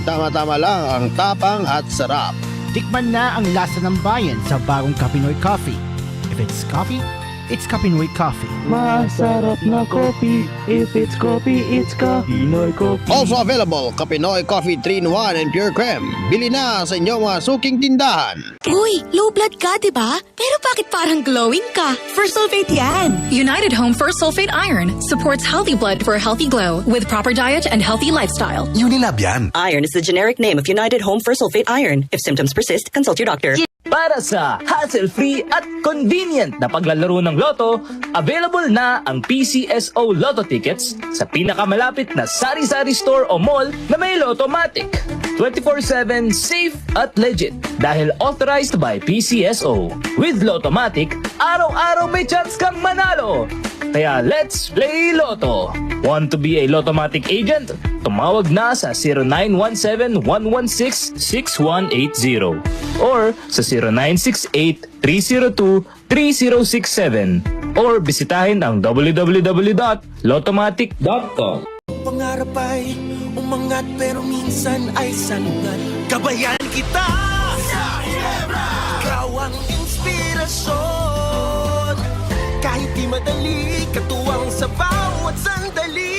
Tama-tama lang ang tapang at sarap. Tikman na ang lasa ng bayan sa bagong Kapinoy Coffee. If it's coffee, it's Kapinoy Coffee. Masarap na coffee. If it's coffee, it's Kapinoy Coffee. Also available, Kapinoy Coffee 3-in-1 and Pure Creme. Bili na sa inyong mga suking tindahan. Uy, low blood ka, diba? Pero bakit parang glowing ka? First Sulfate yan! United Home First Sulfate Iron supports healthy blood for a healthy glow with proper diet and healthy lifestyle. Unilab yan. Iron is the generic name of United Home First Sulfate Iron. If symptoms persist, consult your doctor. Para sa hassle-free at convenient na paglalaro ng loto, available na ang PCSO Lotto tickets sa pinakamalapit na sari-sari store o mall na may Lottomatic. 24/7 safe at legit dahil authorized by PCSO. With Lottomatic, araw-araw may chance kang manalo. Kaya let's play Lotto. Want to be a Lottomatic agent? Tumawag na sa 0917-116-6180 or sa 0968-302-3067 or bisitahin ang www.lottomatic.com. Pangarap ay umangat pero minsan ay sanungat. Gabayan kita sa Ginebra. Ikaw ang inspirasyon. Kahit di madali, katuwang sa bawat sandali.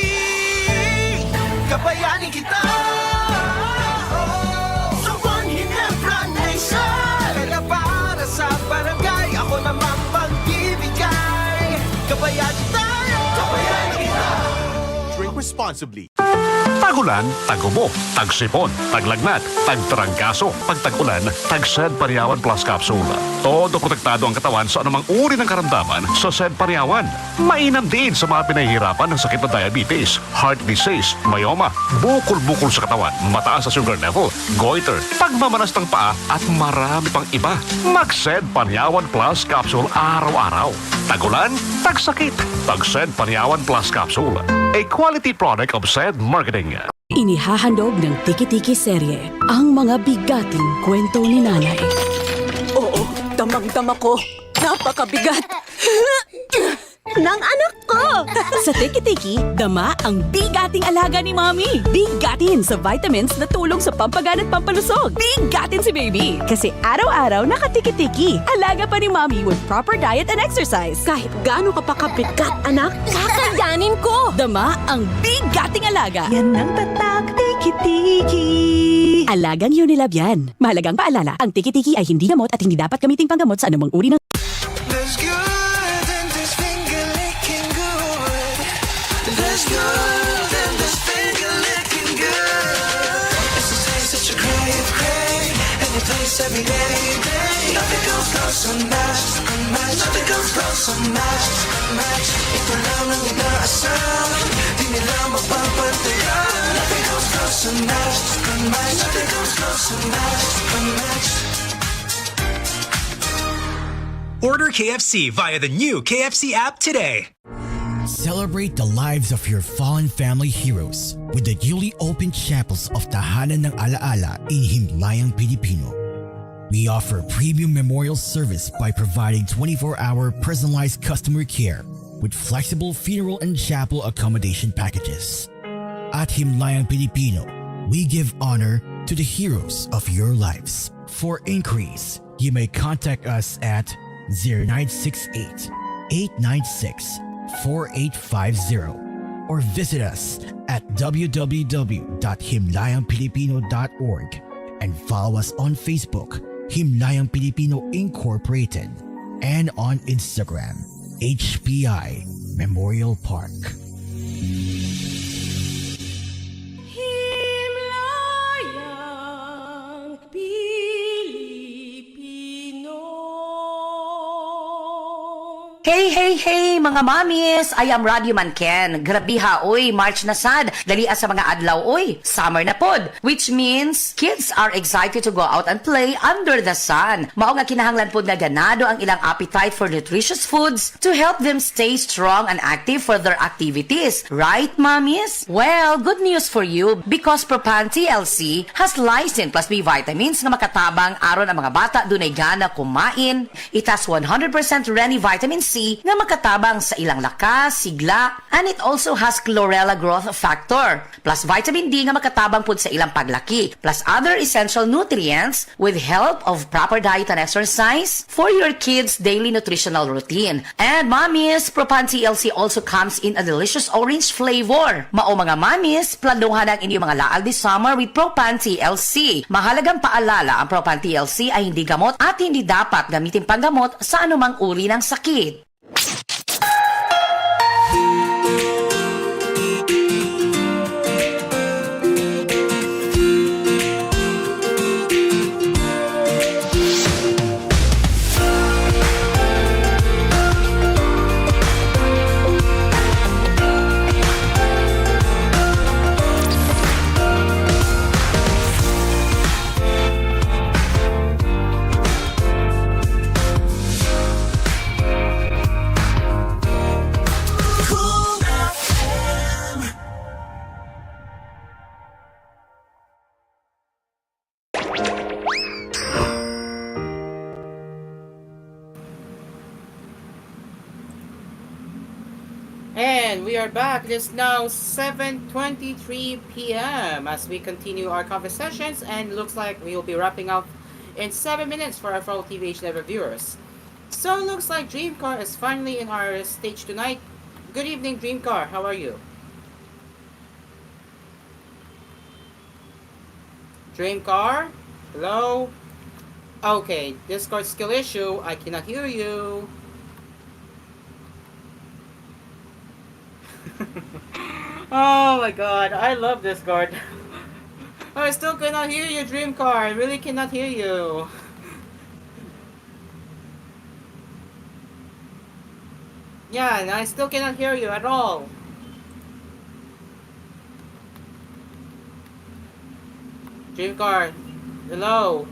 Gabayanin kita sa One Ginebra Nation. Pera para sa barangay, ako namang magbibigay. Gabayanin tayo, gabayanin kita. Drink responsibly. Tagulan, tagubo, tagsipon, taglagnat, tagtarangkaso, pagtagulan, tagsed Pariawan Plus Capsule. Todo protektado ang katawan sa anumang uri ng karamdaman sa Sed Pariawan. Mainam din sa mga pinahihirapan ng sakit na diabetes, heart disease, myoma, bukol-bukol sa katawan, mataas sa sugar level, goiter, pagmamanas ng paa at marami pang iba. Mag-Sed Pariawan Plus Capsule araw-araw. Tagulan, tagsakit, Tag-Sed Pariawan Plus Capsule. A quality product of Sed Marketing. Inihahandog ng Tiki-Tiki serye ang mga bigating kwento ni nanay. Oo, damang-dama ko. Napakabigat. ng anak ko! Sa Tiki-Tiki, dama ang bigating alaga ni Mommy. Bigatin sa vitamins na tulong sa pampagaan at pampalusog. Bigatin si Baby. Kasi araw-araw nakatiki-tiki. Alaga pa ni Mommy with proper diet and exercise. Kahit gaano ka pa kabigat, anak, kakayanin ko! Dama ang bigating alaga. Yan ang tatak Tiki-Tiki. Alagang Unilab yan. Mahalagang paalala, ang Tiki-Tiki ay hindi gamot at hindi dapat gamiting panggamot sa anumang uri ng... There's good and there's finger licking good. There's good and there's finger licking good. It's a taste that you crave, and you taste every day. Nothing goes close to match, unmatched. Nothing goes close to match, unmatched. Ito lang ang inaasam, di nila mapapantayan. Nothing goes close to match, unmatched. Nothing goes close to match, unmatched. Order KFC via the new KFC app today. Celebrate the lives of your fallen family heroes with the newly opened chapels of Tahanan ng Alaala in Himlayang Pilipino. We offer premium memorial service by providing 24-hour personalized customer care with flexible funeral and chapel accommodation packages. At Himlayang Pilipino, we give honor to the heroes of your lives. For inquiries, you may contact us at 0968-896-4850 or visit us at www.himlayangpilipino.org and follow us on Facebook, Himlayang Pilipino Incorporated, and on Instagram, HPI Memorial Park. Hey, Hey, mga mamis! I am Radio Man Ken. Grabiha, oy, March na sad. Dali sa mga adlaw, oy. Summer na pod. Which means, kids are excited to go out and play under the sun. Mao nga kinahanglan pod nga ganado ang ilang appetite for nutritious foods to help them stay strong and active for their activities. Right, mamis? Well, good news for you because Propan TLC has lysine plus B vitamins nga makatabang aron ang mga bata dunay gana kumain. It has 100% Reni vitamin C nga makatabang sa ilang lakas, sigla, and it also has chlorella growth factor, plus vitamin D nga makatabang pud sa ilang paglaki, plus other essential nutrients with help of proper diet and exercise for your kids' daily nutritional routine. And mommies, Propan TLC also comes in a delicious orange flavor. Mao mga mommies, planuhan ang inyong mga laal this summer with Propan TLC. Mahalagang paalala, ang Propan TLC ay hindi gamot at hindi dapat gamitin panggamot sa anumang uri ng sakit. And we are back. It is now 7:23 p.m. as we continue our conversations, and looks like we will be wrapping up in 7 minutes for our fellow TVH level viewers. So looks like Dreamcar is finally in our stage tonight. Good evening, Dreamcar. How are you? Dreamcar? Hello? Okay, Discord skill issue. I cannot hear you. Oh my god, I love Discord. I still cannot hear you, Dreamcar. I really cannot hear you. Yeah, and I still cannot hear you at all. Dreamcar, hello?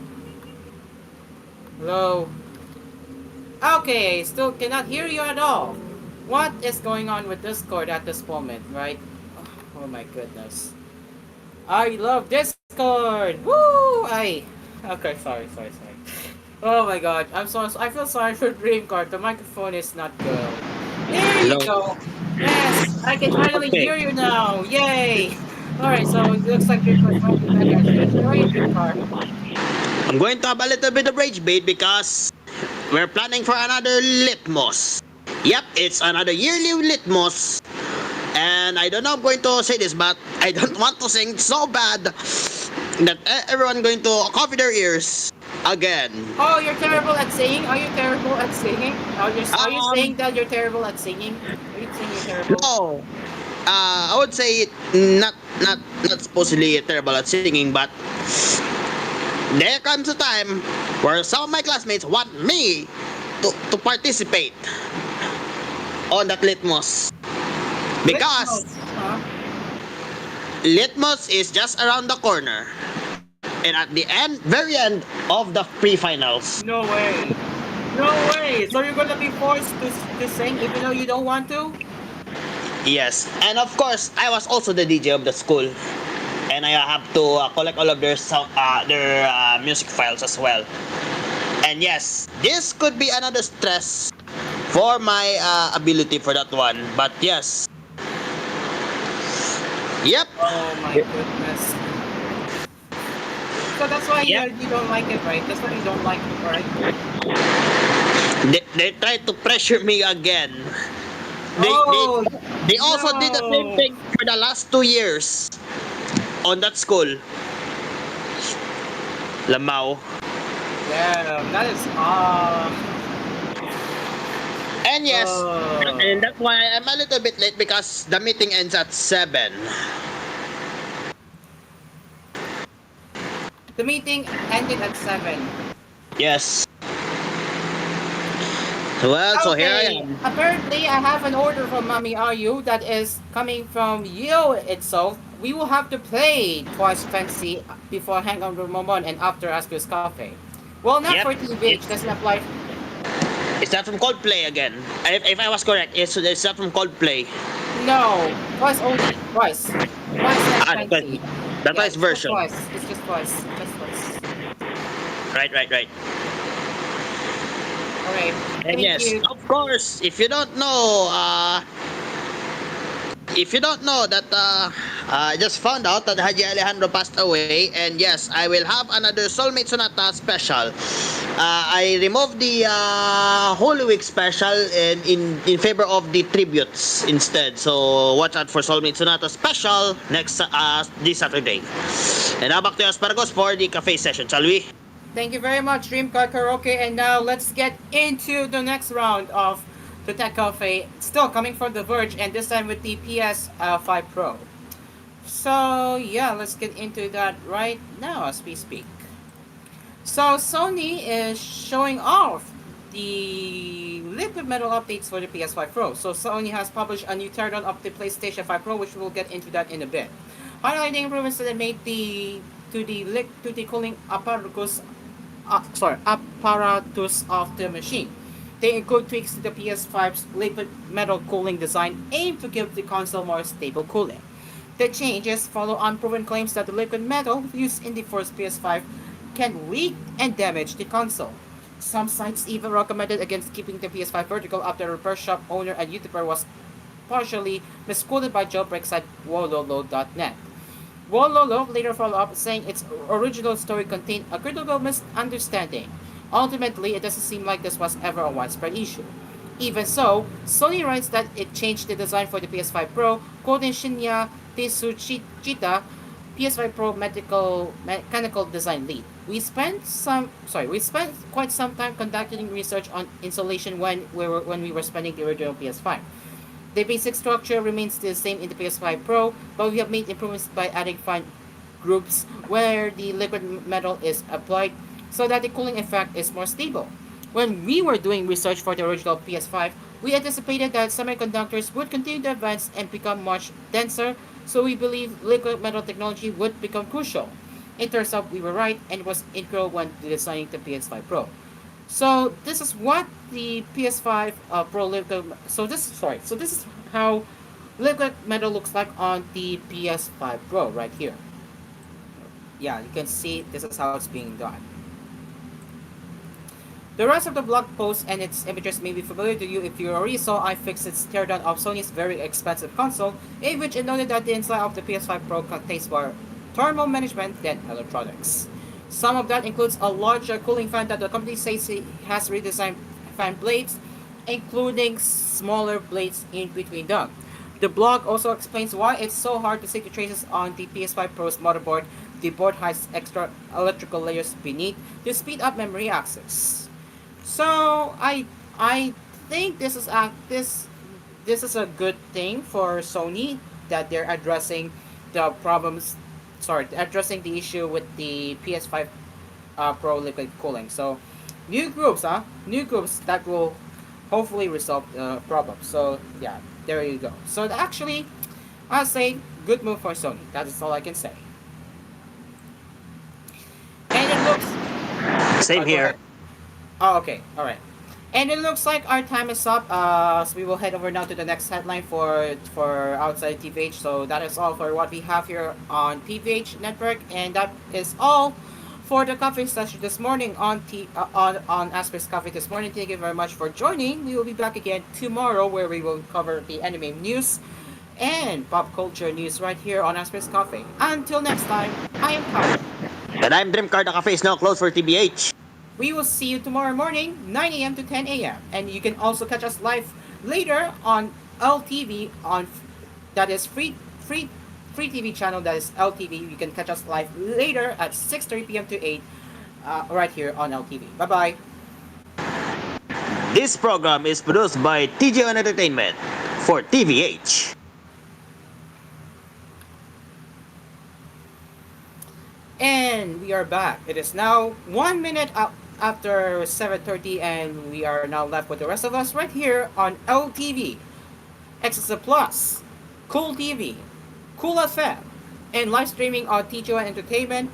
Hello? Okay, still cannot hear you at all. What is going on with Discord at this moment, right? Oh my goodness. I love Discord! Woo! Okay, sorry. Oh my god, I feel sorry for Dreamcard. The microphone is not good. There you go! Yes! I can finally hear you now! Yay! Alright, so it looks like Dreamcard's finally back at you. How are you, Dreamcard? I'm going to have a little bit of rage bait because we're planning for another Litmus. Yep, it's another yearly Litmus. And I don't know I'm going to say this, but I don't want to sing so bad that everyone going to cover their ears again. Oh, you're terrible at singing? Are you terrible at singing? Are you saying that you're terrible at singing? Are you saying you're terrible? No. I would say not supposedly terrible at singing, but there comes a time where some of my classmates want me to participate on that Litmus. Because Litmus is just around the corner. And at the very end of the pre-finals. No way. So you're gonna be forced to sing even though you don't want to? Yes. And of course, I was also the DJ of the school. And I have to collect all of their music files as well. And yes, this could be another stress for my ability for that one. But yes. Yep. Oh my goodness. So that's why you don't like it, right? That's why you don't like it, right? They tried to pressure me again. They also did the same thing for the last 2 years on that school. Lamau. Yeah, that is And yes, and that's why I'm a little bit late because the meeting ends at 7. The meeting ended at 7. Yes. Well, so here I Okay, am. apparently I have an order from Mami Ayu that is coming from you itself. We will have to play Twice Fancy before Hang on Momon and after Aspio's Cafe. Well, not Yep, for TVH, it's doesn't apply. it's not from Coldplay again. If I was correct, it's not from Coldplay. No, twice only. Twice. Twice and Ah, Fancy. the Yeah, twice it's just version. twice. It's just twice. Just twice. Right. Alright, And thank yes, you. of course, if you don't know that I just found out that Haji Alejandro passed away, and yes, I will have another Soulmate Sonata special. I removed the Holy Week special in favor of the tributes instead. So watch out for Soulmate Sonata special next this Saturday. And now back to Asparagos for the cafe session, shall we? Thank you very much, Dreamcar Karaoke. And now let's get into the next round of the Tech Cafe. Still coming from The Verge, and this time with the PS5 Pro. So, yeah, let's get into that right now as we speak. So, Sony is showing off the liquid metal updates for the PS5 Pro. So, Sony has published a new teardown of the PlayStation 5 Pro, which we'll get into that in a bit. Highlighting improvements that they made to the cooling apparatus of the machine. They include tweaks to the PS5's liquid metal cooling design aimed to give the console more stable cooling. The changes follow unproven claims that the liquid metal used in the first PS5 can leak and damage the console. Some sites even recommended against keeping the PS5 vertical after the repair shop owner and YouTuber was partially misquoted by jailbreak site wololo.net. Wololo later followed up saying its original story contained a critical misunderstanding. Ultimately, it doesn't seem like this was ever a widespread issue. Even so, Sony writes that it changed the design for the PS5 Pro, quoting Shinya Tetsuchita, PS5 Pro mechanical design lead. We spent quite some time conducting research on installation when we were spending the original PS5. The basic structure remains the same in the PS5 Pro, but we have made improvements by adding fine groups where the liquid metal is applied so that the cooling effect is more stable. When we were doing research for the original PS5, we anticipated that semiconductors would continue to advance and become much denser, so we believe liquid metal technology would become crucial. It turns out we were right, and it was integral when designing the PS5 Pro. So this is what the PS5 Pro liquid. So this is how liquid metal looks like on the PS5 Pro right here. Yeah, you can see this is how it's being done. The rest of the blog post and its images may be familiar to you if you already saw iFixit's teardown of Sony's very expensive console, in which it noted that the inside of the PS5 Pro contains more thermal management than electronics. Some of that includes a larger cooling fan that the company says it has redesigned fan blades, including smaller blades in between them. The blog also explains why it's so hard to see the traces on the PS5 Pro's motherboard. The board has extra electrical layers beneath to speed up memory access. So I think this is a good thing for Sony that they're addressing the problems. Sorry, addressing the issue with the PS5 Pro liquid cooling. So new groups, new groups that will hopefully resolve the problem. So yeah, there you go. So actually, I'll say good move for Sony. That is all I can say. And it looks. Same Go here. ahead. Oh, okay. All right. And it looks like our time is up. So we will head over now to the next headline for outside TVH. So that is all for what we have here on TVH Network, and that is all for the coffee session this morning on Asphere's Coffee this morning. Thank you very much for joining. We will be back again tomorrow, where we will cover the anime news and pop culture news right here on Asphere's Coffee. Until next time, I am Kyle. And I'm Dreamcard. The cafe is now closed for TBH. We will see you tomorrow morning, 9 a.m. to 10 a.m. And you can also catch us live later on LTV on that is free TV channel, that is LTV. You can catch us live later at 6:30 p.m. to 8 right here on LTV. Bye bye. This program is produced by TJ1 Entertainment for TVH. And we are back. It is now 1 minute after 7:30, and we are now left with the rest of us right here on LTV, XS Plus, Cool TV, Cool FM, and live streaming on TGO Entertainment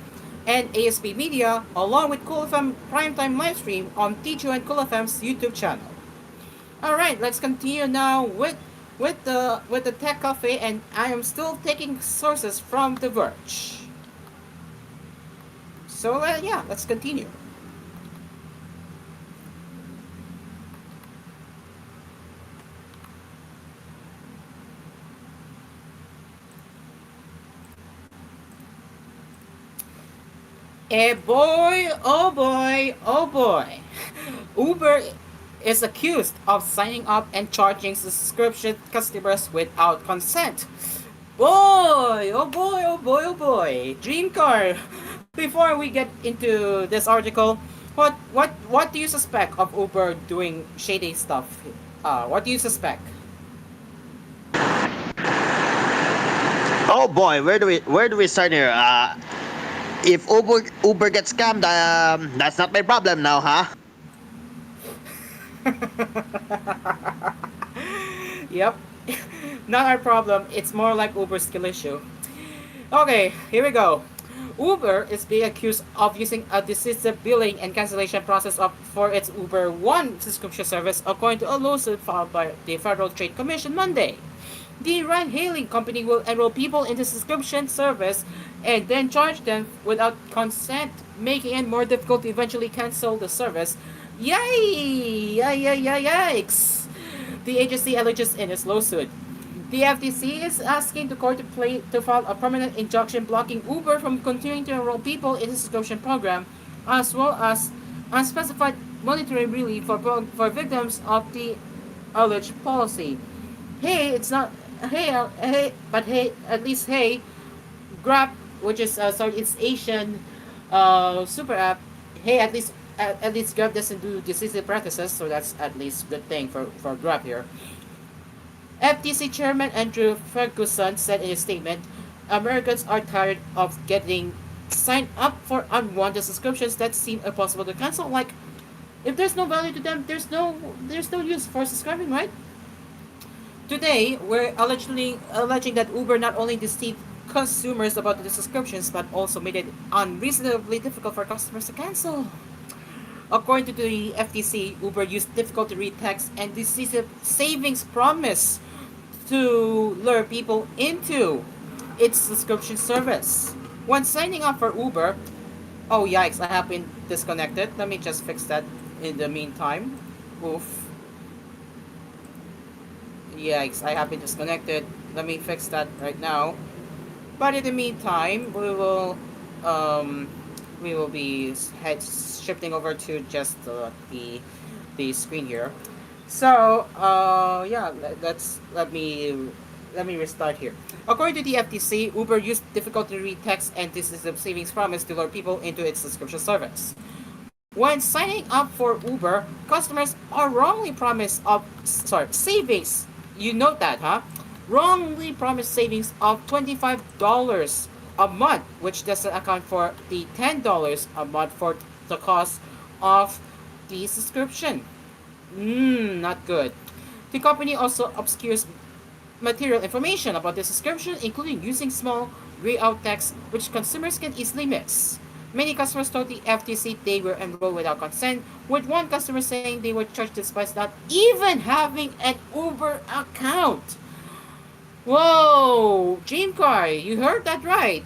and ASP Media, along with Cool FM primetime live stream on TGO and Cool FM's YouTube channel. All right, let's continue now with the Tech Cafe, and I am still taking sources from The Verge. So yeah, let's continue. Boy, oh boy, oh boy. Uber is accused of signing up and charging subscription customers without consent. Boy, oh boy, oh boy, oh boy. Dream car. Before we get into this article, what do you suspect of Uber doing shady stuff? What do you suspect? Oh boy, where do we start here? If Uber gets scammed, that's not my problem now, huh? Yep. Not our problem. It's more like Uber's skill issue. Okay, here we go. Uber is being accused of using a decisive billing and cancellation process for its Uber One subscription service, according to a lawsuit filed by the Federal Trade Commission Monday. The ride-hailing company will enroll people in the subscription service and then charge them without consent, making it more difficult to eventually cancel the service. Yikes! The agency alleges in its lawsuit. The FTC is asking the court to file a permanent injunction blocking Uber from continuing to enroll people in the subscription program, as well as unspecified monetary relief for victims of the alleged policy. Hey, it's not. Hey, at least Grab, which is it's Asian, super app. Hey, at least Grab doesn't do decisive practices, so that's at least good thing for Grab here. FTC Chairman Andrew Ferguson said in a statement, Americans are tired of getting signed up for unwanted subscriptions that seem impossible to cancel. Like, if there's no value to them, there's no use for subscribing, right? Today, we're alleging that Uber not only deceived consumers about the subscriptions, but also made it unreasonably difficult for customers to cancel. According to the FTC, Uber used difficult to read text and decisive savings promise to lure people into its subscription service. When signing up for Uber, oh yikes, I have been disconnected. Let me just fix that in the meantime. Oof. Yikes, I have been disconnected. Let me fix that right now. But in the meantime, we will be shifting over to just the screen here. So yeah, let me restart here. According to the FTC, Uber used difficult to read text and decisive savings promise to lure people into its subscription service. When signing up for Uber, customers are wrongly promised savings. You note that, huh? Wrongly promised savings of $25 a month, which doesn't account for the $10 a month for the cost of the subscription. Not good. The company also obscures material information about the subscription, including using small grayed-out text, which consumers can easily miss. Many customers told the FTC they were enrolled without consent, with one customer saying they were charged despite not even having an Uber account. Whoa, Dreamcar, you heard that right.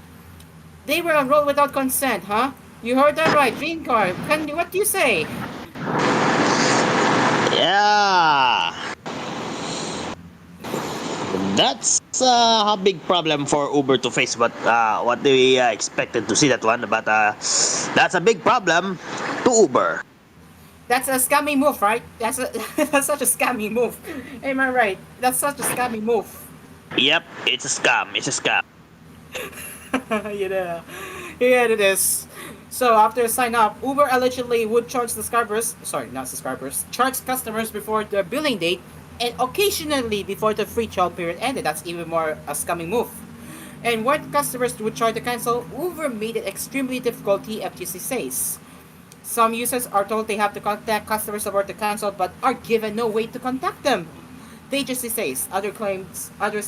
They were enrolled without consent, huh? You heard that right, Dreamcar. What do you say? Yeah. That's a big problem for Uber to face, but what we expected to see that one, but that's a big problem to Uber. That's a scammy move, right? That's such a scammy move. Am I right? That's such a scammy move. Yep, it's a scam. It's a scam. Yeah, it is. So after sign up, Uber allegedly would charge charge customers before the billing date and occasionally before the free trial period ended. That's even more a scamming move. And when customers would try to cancel, Uber made it extremely difficult, the FTC says. Some users are told they have to contact customer support to cancel, but are given no way to contact them. The agency says others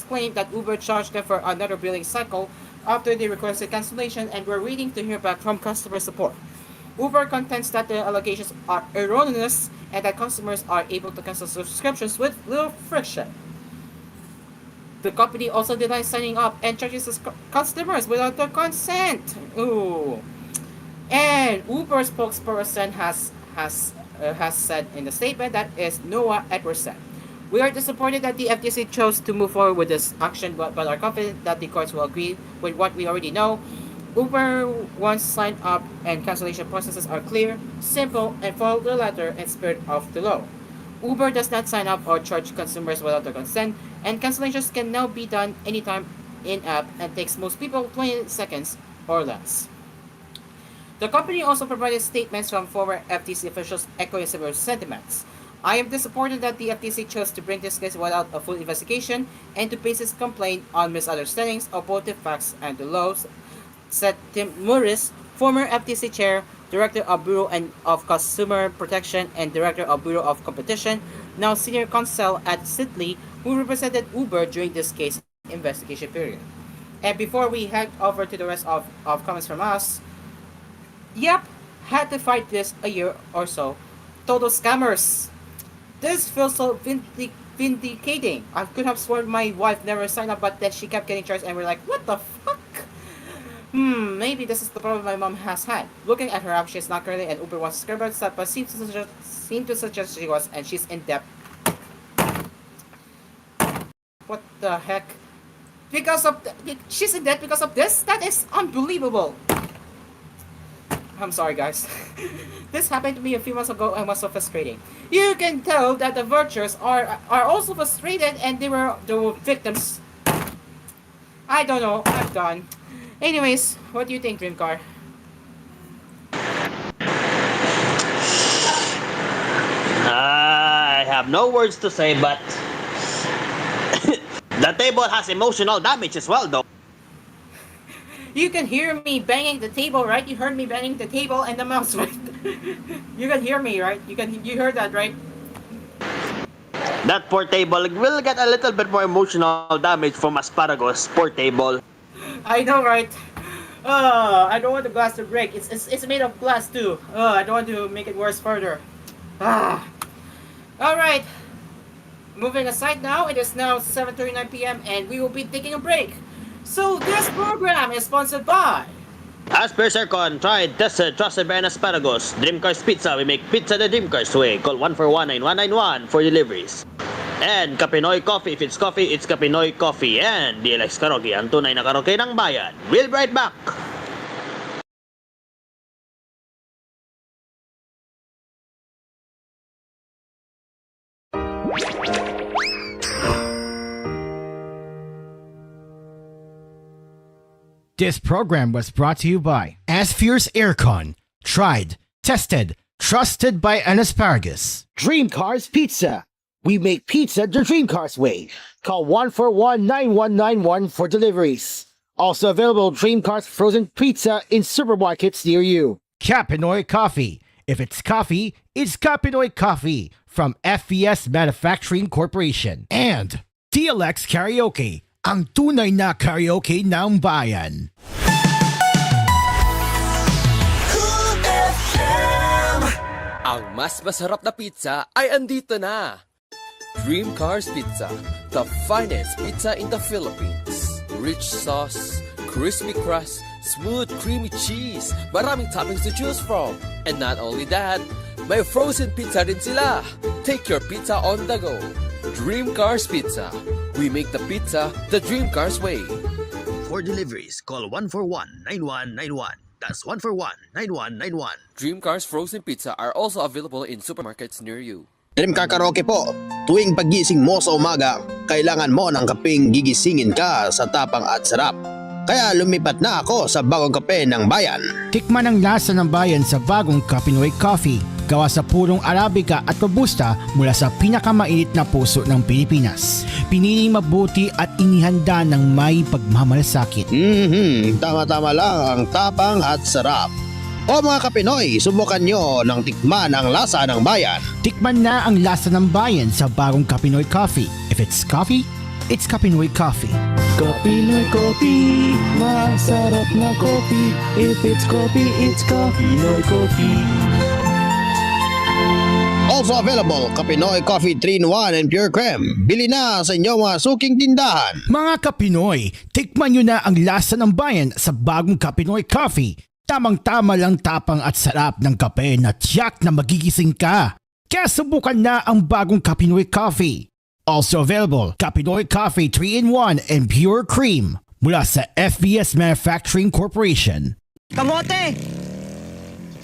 claim that Uber charged them for another billing cycle after they requested cancellation and were waiting to hear back from customer support. Uber contends that the allegations are erroneous and that customers are able to cancel subscriptions with little friction. The company also denies signing up and charges customers without their consent. Ooh. And Uber spokesperson has said in the statement that is Noah Edwardson. We are disappointed that the FTC chose to move forward with this action, but are confident that the courts will agree with what we already know. Uber once signed up and cancellation processes are clear, simple, and follow the letter and spirit of the law. Uber does not sign up or charge consumers without their consent, and cancellations can now be done anytime in-app and takes most people 20 seconds or less. The company also provided statements from former FTC officials echoing similar sentiments. I am disappointed that the FTC chose to bring this case without a full investigation and to base its complaint on misunderstandings of both the facts and the laws, said Tim Morris, former FTC chair, director of Bureau of Consumer Protection and director of Bureau of Competition, now senior counsel at Sidley, who represented Uber during this case investigation period. And before we head over to the rest of comments from us, yep, had to fight this a year or so. Total scammers. This feels so vindicating. I could have sworn my wife never signed up, but then she kept getting charged and we're like, what the fuck? Maybe this is the problem my mom has had. Looking at her app, she's not currently an Uber One subscriber, but seems to suggest she was, and she's in debt. What the heck? She's in debt because of this? That is unbelievable. I'm sorry, guys. This happened to me a few months ago and was so frustrating. You can tell that the virtuers are also frustrated and they were victims. I don't know. I'm done. Anyways, what do you think, Dreamcar? I have no words to say, but the table has emotional damage as well, though. You can hear me banging the table, right? You heard me banging the table and the mouse, right? You can hear me, right? You heard that, right? That poor table will get a little bit more emotional damage from asparagus. Poor table. I know, right? I don't want the glass to break. It's made of glass too. I don't want to make it worse further. Alright. Moving aside now, it is now 7:39 p.m. and we will be taking a break. So this program is sponsored by Asphere Circon, tried, tested, trusted by an asparagus. Dreamcars Pizza, we make pizza the Dreamcars way. Call 141-9191 for deliveries. And Kapinoy Coffee, if it's coffee, it's Kapinoy Coffee. And DLX Karaoke, ang tunay na karaoke ng bayan. We'll be right back. This program was brought to you by Asphere's Aircon. Tried, tested, trusted by an asparagus. Dream Cars Pizza. We make pizza the Dream Cars way. Call 141-9191 for deliveries. Also available Dream Cars frozen pizza in supermarkets near you. Kapinoy Coffee. If it's coffee, it's Kapinoy Coffee from FES Manufacturing Corporation. And DLX Karaoke, ang tunay na karaoke ng bayan. Ang mas masarap na pizza ay andito na. Dream Cars Pizza, the finest pizza in the Philippines. Rich sauce, crispy crust, smooth creamy cheese, maraming toppings to choose from. And not only that, may frozen pizza rin sila. Take your pizza on the go. Dream Cars Pizza. We make the pizza the Dream Cars way. For deliveries, call 141-9191. That's 141-9191. Dream Cars Frozen Pizza are also available in supermarkets near you. Dream Car Karaoke po. Tuwing paggising mo sa umaga, kailangan mo ng kapeng gigisingin ka sa tapang at sarap. Kaya lumipat na ako sa bagong kape ng bayan. Tikman ang lasa ng bayan sa bagong Kapinoy Coffee. Gawa sa purong Arabica at Robusta mula sa pinakamainit na puso ng Pilipinas. Piniling mabuti at inihanda ng may pagmamalasakit. Tama-tama lang ang tapang at sarap. O mga kapinoy, subukan nyo ng tikman ang lasa ng bayan. Tikman na ang lasa ng bayan sa bagong Kapinoy Coffee. If it's coffee, it's Kapinoy Coffee. Kapinoy Coffee, masarap na coffee. If it's coffee, it's Kapinoy Coffee. Also available, Kapinoy Coffee 3-in-1 and Pure Creme. Bili na sa inyong mga suking tindahan. Mga Kapinoy, tikman nyo na ang lasa ng bayan sa bagong Kapinoy Coffee. Tamang-tama lang tapang at sarap ng kape na tiyak na magigising ka. Kaya subukan na ang bagong Kapinoy Coffee. Also available, Kapinoy Coffee 3-in-1 and Pure Cream mula sa FBS Manufacturing Corporation. Kamote!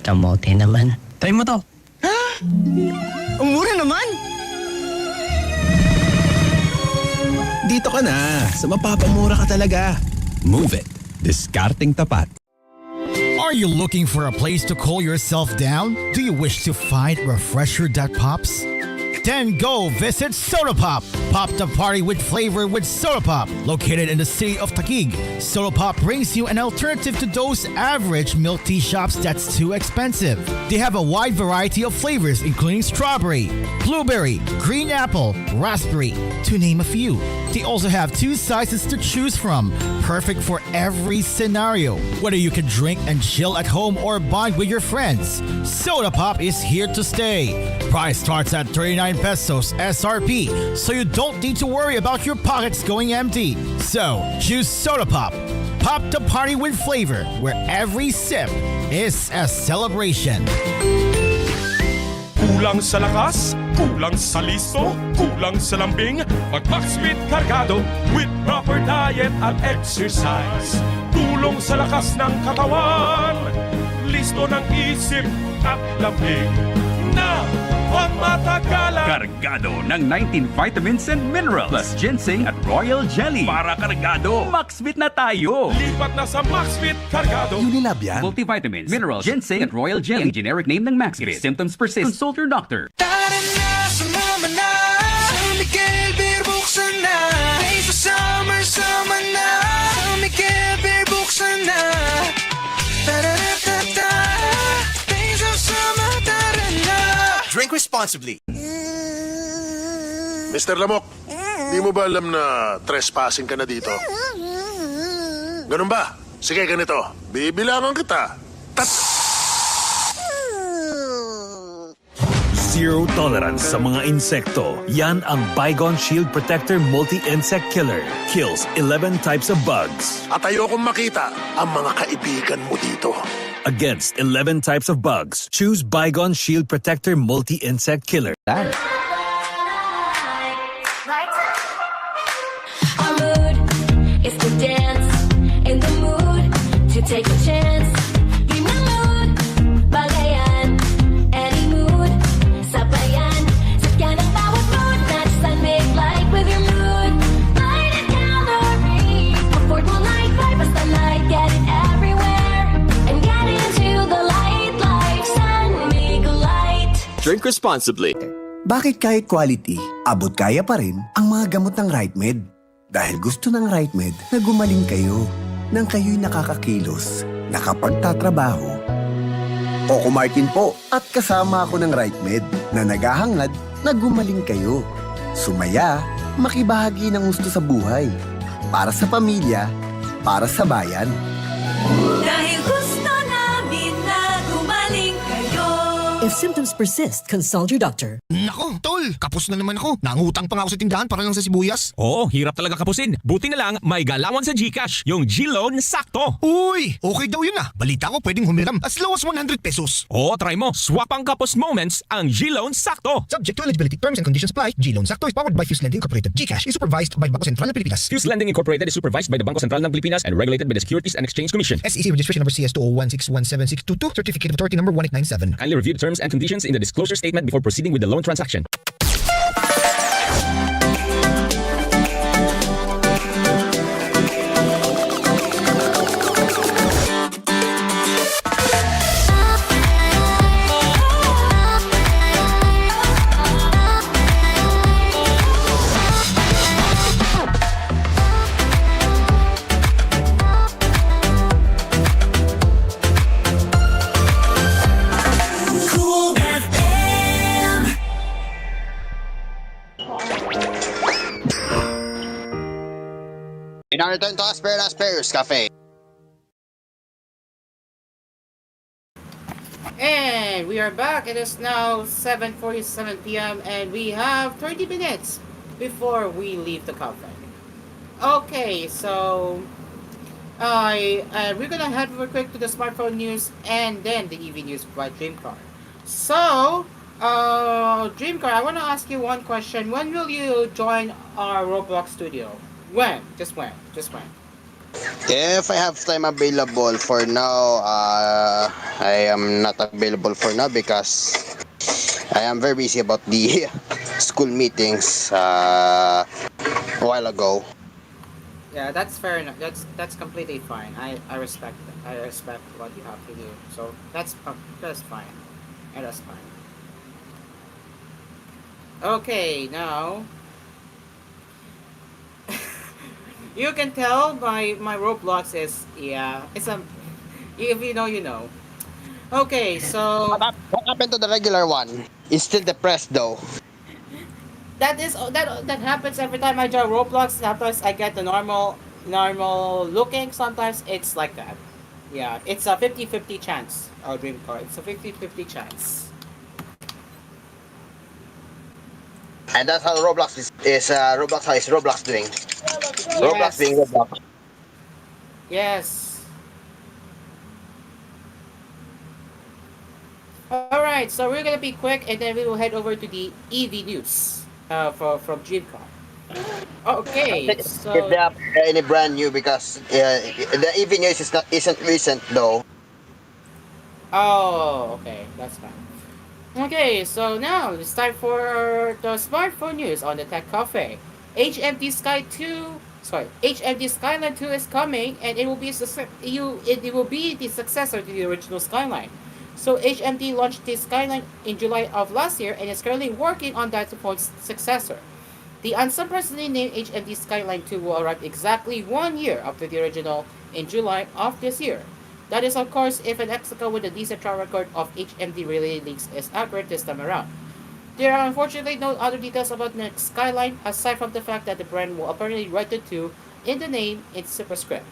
Kamote naman. Try mo to. Ha? Ang mura naman! Dito ka na. Sa mapapamura ka talaga. Move it. Discarding tapat. Are you looking for a place to cool yourself down? Do you wish to find a refresher that pops? Then go visit Soda Pop. Pop the party with flavor with Soda Pop. Located in the city of Taguig, Soda Pop brings you an alternative to those average milk tea shops that's too expensive. They have a wide variety of flavors including strawberry, blueberry, green apple, raspberry, to name a few. They also have 2 sizes to choose from, perfect for every scenario. Whether you can drink and chill at home or bond with your friends, Soda Pop is here to stay. Price starts at 39 pesos SRP, so you don't need to worry about your pockets going empty. So, choose Soda Pop. Pop the party with flavor, where every sip is a celebration. Kulang sa lakas, kulang sa listo, kulang sa lambing, mag-Maxfit Cargado with proper diet at exercise. Tulong sa lakas ng katawan, listo ng isip at lambing na pagmatagalan. Kargado ng 19 vitamins and minerals plus ginseng at royal jelly. Para kargado, Maxfit na tayo. Lipat na sa Maxfit Cargado. Unilab yan. Multivitamins, minerals, ginseng at royal jelly. Ang generic name ng Maxfit. If symptoms persist, consult your doctor. Tara na, sumama na. Sa Miguel Beer, buksan na. Hey, sa summer, sama na. Sa Miguel Beer, buksan na. Tara-ra-ta-ta. Hey, sa summer, tara na. Drink responsibly. Mr. Lamok, di mo ba alam na trespassing ka na dito? Ganun ba? Sige, ganito. Bibilangan kita. Zero tolerance sa mga insekto. Yan ang Bygone Shield Protector Multi-Insect Killer. Kills 11 types of bugs. At ayokong makita ang mga kaibigan mo dito. Against 11 types of bugs, choose Bygone Shield Protector Multi-Insect Killer. Our mood is to dance, in the mood to take a chance. Give me mood, bagayan, any mood, sabayan. Sakyan ang bawat mood, match and make light with your mood. Light and calorie, affordable nightlife, basta light, get it everywhere. And get into the light life, San Miguel Light. Drink responsibly. Bakit kahit quality, abot kaya pa rin ang mga gamot ng RightMed? Dahil gusto ng RightMed na gumaling kayo nang kayo'y nakakakilos, nakapagtatrabaho. Coco Martin po at kasama ako ng RightMed na naghahangad na gumaling kayo. Sumaya, makibahagi ng gusto sa buhay. Para sa pamilya, para sa bayan. Dahil gusto namin na gumaling kayo. If symptoms persist, consult your doctor. Nako, tol, kapos na naman ako. Nangutang pa nga ako sa tindahan para lang sa sibuyas. Oo, hirap talaga kapusin. Buti na lang, may galawan sa GCash. Yung G-Loan sakto. Uy, okay daw yun ah. Balita ko pwedeng humiram as low as 100 pesos. Oo, try mo. Swap ang kapos moments, ang G-Loan sakto. Subject to eligibility, terms and conditions apply. G-Loan Sakto is powered by Fuse Lending Incorporated. GCash is supervised by Bangko Sentral ng Pilipinas. Fuse Lending Incorporated is supervised by the Bangko Sentral ng Pilipinas and regulated by the Securities and Exchange Commission. SEC registration number CS201617622, certificate of authority number 1897. Kindly review the terms and conditions in the disclosure statement before proceeding with the loan transaction. return to Asphere's Cafe. And we are back. It is now 7:47 p.m. and we have 30 minutes before we leave the cafe. Okay, so we're gonna head real quick to the smartphone news and then the EV news by Dreamcar. So, Dreamcar, I want to ask you one question. When will you join our Roblox studio? When? Just when? Just when? If I have time available for now, I am not available for now because I am very busy about the school meetings a while ago. Yeah, that's fair enough. That's completely fine. I respect that. I respect what you have to do. So that's fine. And that's fine. Okay, now you can tell my Roblox is, yeah, it's a, if you know you know. Okay, so What happened to the regular one? It's still depressed though. that happens every time I join Roblox. Sometimes I get the normal looking. Sometimes it's like that. Yeah, it's a 50-50 chance. Our dream car. It's a 50-50 chance. And that's how Roblox is Roblox how is Roblox doing. Roblox being Yes. Roblox. Yes. All right. So we're gonna be quick, and then we will head over to the EV news. From Dreamcar. Okay. If So they have any brand new because the EV news isn't recent though. oh, okay, that's fine. Okay, so now it's time for the smartphone news on the Tech Cafe. HMD Skyline 2 is coming, and it will be it will be the successor to the original Skyline. So HMD launched the Skyline in July of last year and is currently working on that phone's successor. The unsurprisingly named HMD Skyline 2 will arrive exactly 1 year after the original in July of this year. That is, of course, if an Exico with a decent track record of HMD related leaks is accurate this time around. There are unfortunately no other details about the Skyline aside from the fact that the brand will apparently write the 2 in the name in superscript.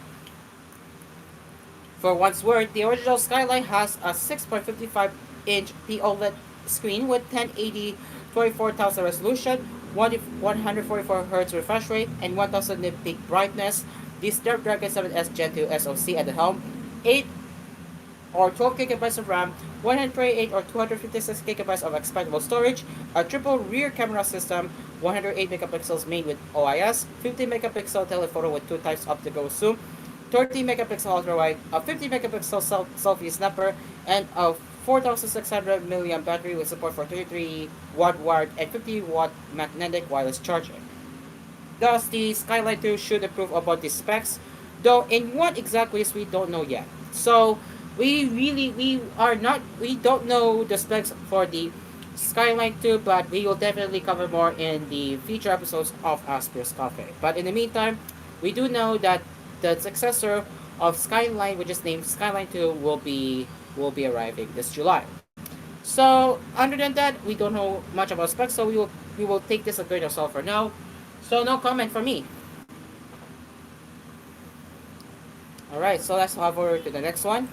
For what's worth, the original Skyline has a 6.55-inch POLED screen with 1080 24,000 resolution, 144Hz refresh rate, and 1000 nit peak brightness. The Snapdragon 7S Gen 2 SoC at the helm, 8 or 12 gigabytes of RAM, 128 or 256 gigabytes of expandable storage, a triple rear camera system, 108 megapixels main with OIS, 50 megapixel telephoto with 2 times optical zoom, 30 megapixel ultra wide, a 50 megapixel selfie snapper, and a 4600 milliamp battery with support for 33-watt wired and 50-watt magnetic wireless charging. Thus, the Skyline 2 should improve about the specs, though in what exact ways we don't know yet. So, we don't know the specs for the Skyline 2, but we will definitely cover more in the future episodes of Asphere's Cafe. But in the meantime, we do know that the successor of Skyline, which is named Skyline 2, will be arriving this July. So other than that, we don't know much about specs, so we will take this a grain of salt for now. So no comment from me. Alright, so let's move over to the next one.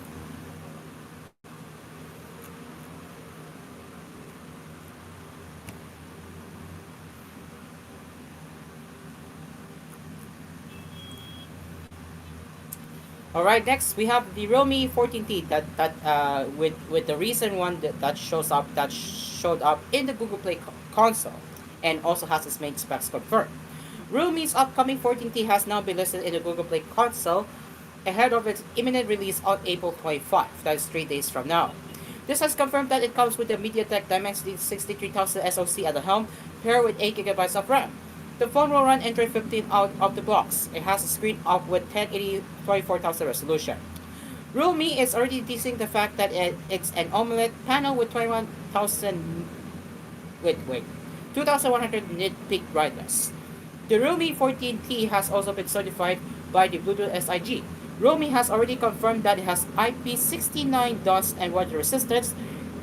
Alright, next we have the Realme 14T with the recent one that showed up in the Google Play console and also has its main specs confirmed. Realme's upcoming 14T has now been listed in the Google Play console ahead of its imminent release on April 25, that is 3 days from now. This has confirmed that it comes with the MediaTek Dimensity 63000 SoC at the helm, paired with 8GB of RAM. The phone will run Android 15 out of the box. It has a screen up with 1080 24,000 resolution. Realme is already teasing the fact that it's an AMOLED panel with 2100 nit peak brightness. The Realme 14T has also been certified by the Bluetooth SIG. Realme has already confirmed that it has IP69 dust and water resistance,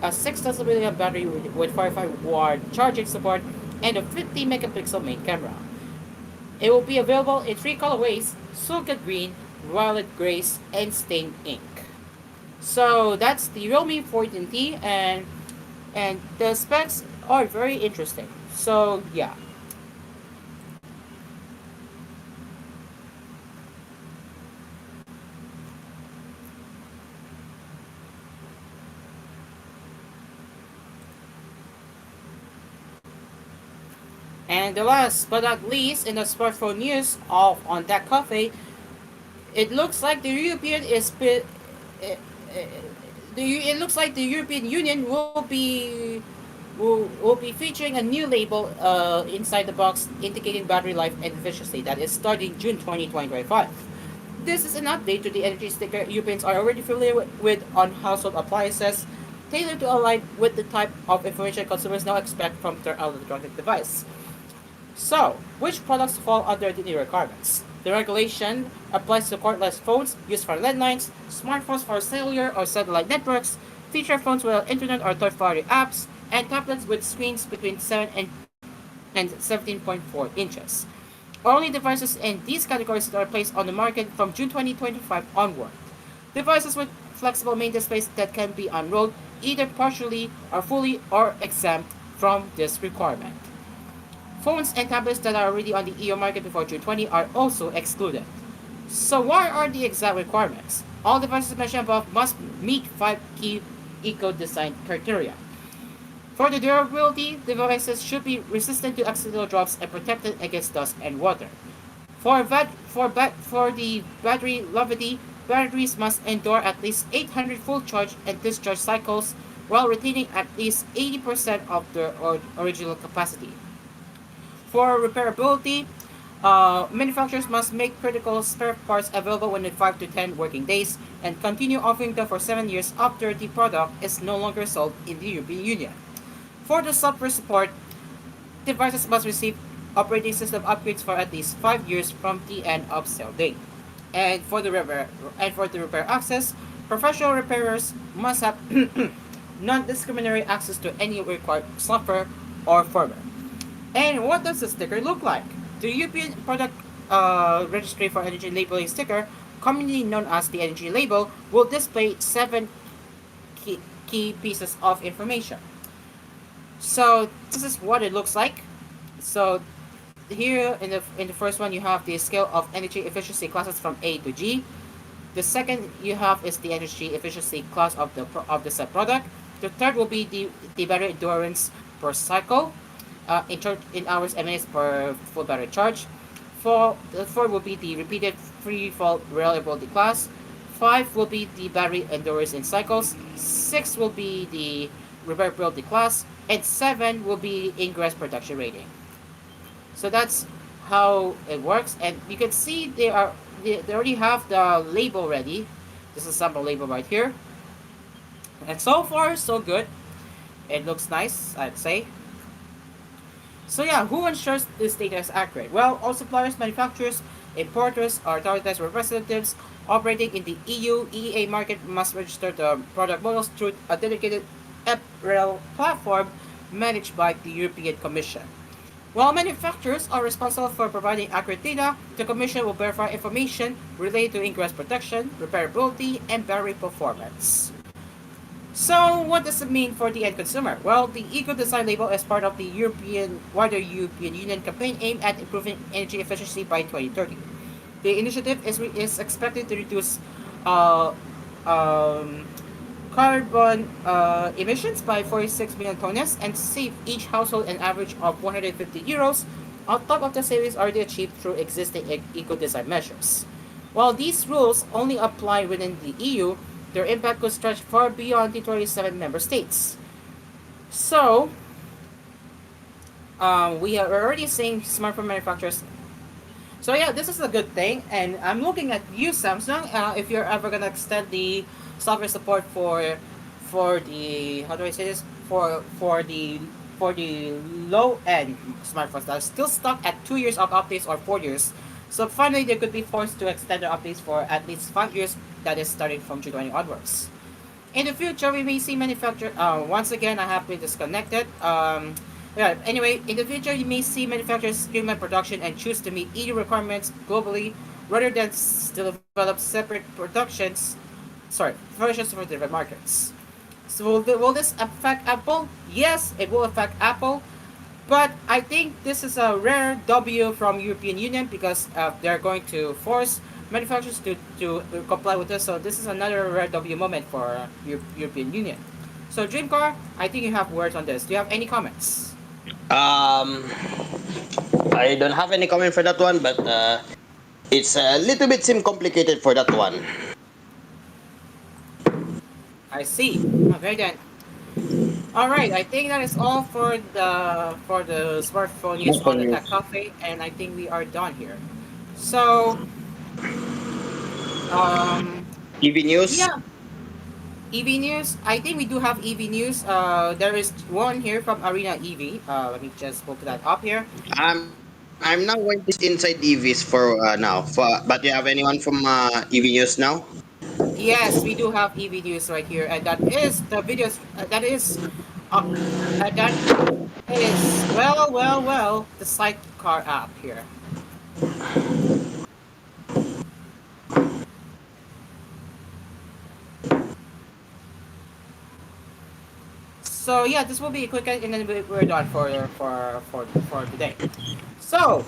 a 6000 mAh battery with 45-watt charging support, and a 50 megapixel main camera. It will be available in 3 colorways, Sulca Green, Violet Grace, and Stained Ink. So that's the Realme 14T, and the specs are very interesting. So yeah. And the last but not least in the smartphone news of On That Cafe, it looks like the European is eh, eh, it looks like the European Union will be featuring a new label inside the box indicating battery life and efficiency that is starting June 2025. This is an update to the energy sticker Europeans are already familiar with on household appliances, tailored to align with the type of information consumers now expect from their electronic device. So, which products fall under the new requirements? The regulation applies to cordless phones used for landlines, smartphones for cellular or satellite networks, feature phones without internet or third-party apps, and tablets with screens between 7 and 17.4 inches. Only devices in these categories are placed on the market from June 2025 onward. Devices with flexible main displays that can be unrolled either partially or fully or exempt from this requirement. Phones and tablets that are already on the EU market before June 20 are also excluded. So what are the exact requirements? All devices mentioned above must meet 5 key eco-design criteria. For the durability, devices should be resistant to accidental drops and protected against dust and water. For the battery longevity, batteries must endure at least 800 full charge and discharge cycles while retaining at least 80% of their original capacity. For repairability, manufacturers must make critical spare parts available within 5 to 10 working days and continue offering them for 7 years after the product is no longer sold in the European Union. For the software support, devices must receive operating system upgrades for at least 5 years from the end of sale date. For the repair access, professional repairers must have non-discriminatory access to any required software or firmware. And what does the sticker look like? The European Product Registry for Energy Labeling sticker, commonly known as the energy label, will display 7 key pieces of information. So this is what it looks like. So here in the first one you have the scale of energy efficiency classes from A to G. The second you have is the energy efficiency class of the said product. The third will be the battery endurance per cycle, in hours and minutes per full battery charge. The fourth will be the repeated free fall reliability class. 5 will be the battery endurance in cycles. 6 will be the repairability class, and 7 will be ingress production rating. So that's how it works, and you can see they already have the label ready. This is sample label right here, and so far so good. It looks nice, I'd say. So yeah, who ensures this data is accurate? Well, all suppliers, manufacturers, importers, or authorized representatives operating in the EU EEA market must register the product models through a dedicated EPREL platform managed by the European Commission. While manufacturers are responsible for providing accurate data, the Commission will verify information related to ingress protection, repairability, and battery performance. So, what does it mean for the end consumer? Well, the eco-design label is part of the wider European Union campaign aimed at improving energy efficiency by 2030. The initiative is expected to reduce uh, um, carbon emissions by 46 million tonnes and save each household an average of €150 on top of the savings already achieved through existing eco-design measures. While these rules only apply within the EU, their impact could stretch far beyond the 27 member states. So, we are already seeing smartphone manufacturers. So yeah, this is a good thing, and I'm looking at you, Samsung. If you're ever gonna extend the software support for the how do I say this for the low end smartphones that are still stuck at 2 years of updates or 4 years. So finally, they could be forced to extend their updates for at least 5 years. That is starting from June 20 onwards. In the future, we may see manufacturers. Once again, I have been disconnected. Yeah. Anyway, in the future, you may see manufacturers streamline production and choose to meet EU requirements globally rather than to develop separate productions, sorry, versions for different markets. So will this affect Apple? Yes, it will affect Apple, but I think this is a rare W from European Union because they're going to force manufacturers to comply with this. So this is another rare W moment for European Union. So Dreamcar, I think you have words on this. Do you have any comments? Um, I don't have any comment for that one, but it's a little bit seem complicated for that one. I see. Okay then. All right, I think that is all for the smartphone news on the Tech Cafe, and I think we are done here. So, um, TV news. yeah, EV news. I think we do have EV news. There is one here from Arena EV. Let me just pull that up here. I'm now going to inside EVs for now. But you have anyone from EV news now? Yes, we do have EV news right here, and that is the videos. Uh, that is the Sidecar app here. So yeah, this will be a quick, and then we're done for today. So,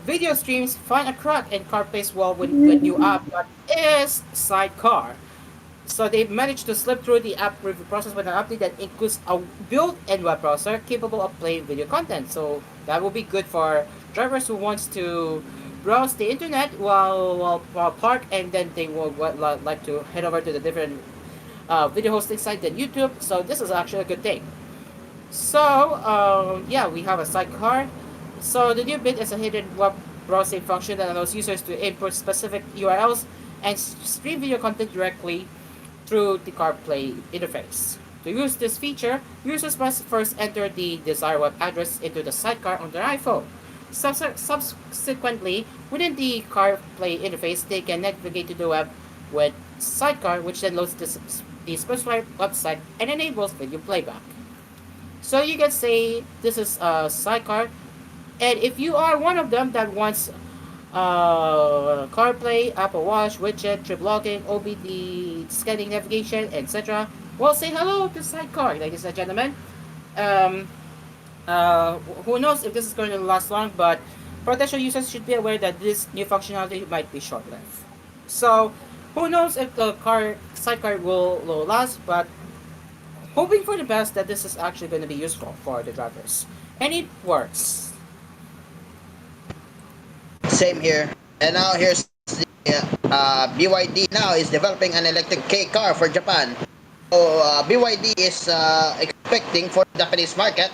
video streams find a crack in CarPlay's wall with new app that is Sidecar. So they managed to slip through the app review process with an update that includes a built-in web browser capable of playing video content. So that will be good for drivers who wants to browse the internet while parked, and then they will like to head over to the different video hosting site than YouTube. So this is actually a good thing. So yeah, we have a sidecar. So the new bit is a hidden web browsing function that allows users to input specific URLs and stream video content directly through the CarPlay interface. To use this feature, users must first enter the desired web address into the sidecar on their iPhone. Subsequently, within the CarPlay interface, they can navigate to the web with Sidecar, which then loads the specified website and enables video playback. So you can say this is a Sidecar, and if you are one of them that wants CarPlay, Apple Watch, widget, trip logging, OBD, scanning navigation, etc. Well, say hello to Sidecar, ladies and gentlemen. Um, who knows if this is going to last long, but potential users should be aware that this new functionality might be short-lived. So, who knows if the Sidecar will last, but hoping for the best that this is actually going to be useful for the drivers. And it works. Same here. And now here's the BYD now is developing an electric K car for Japan. So BYD is expecting for the Japanese market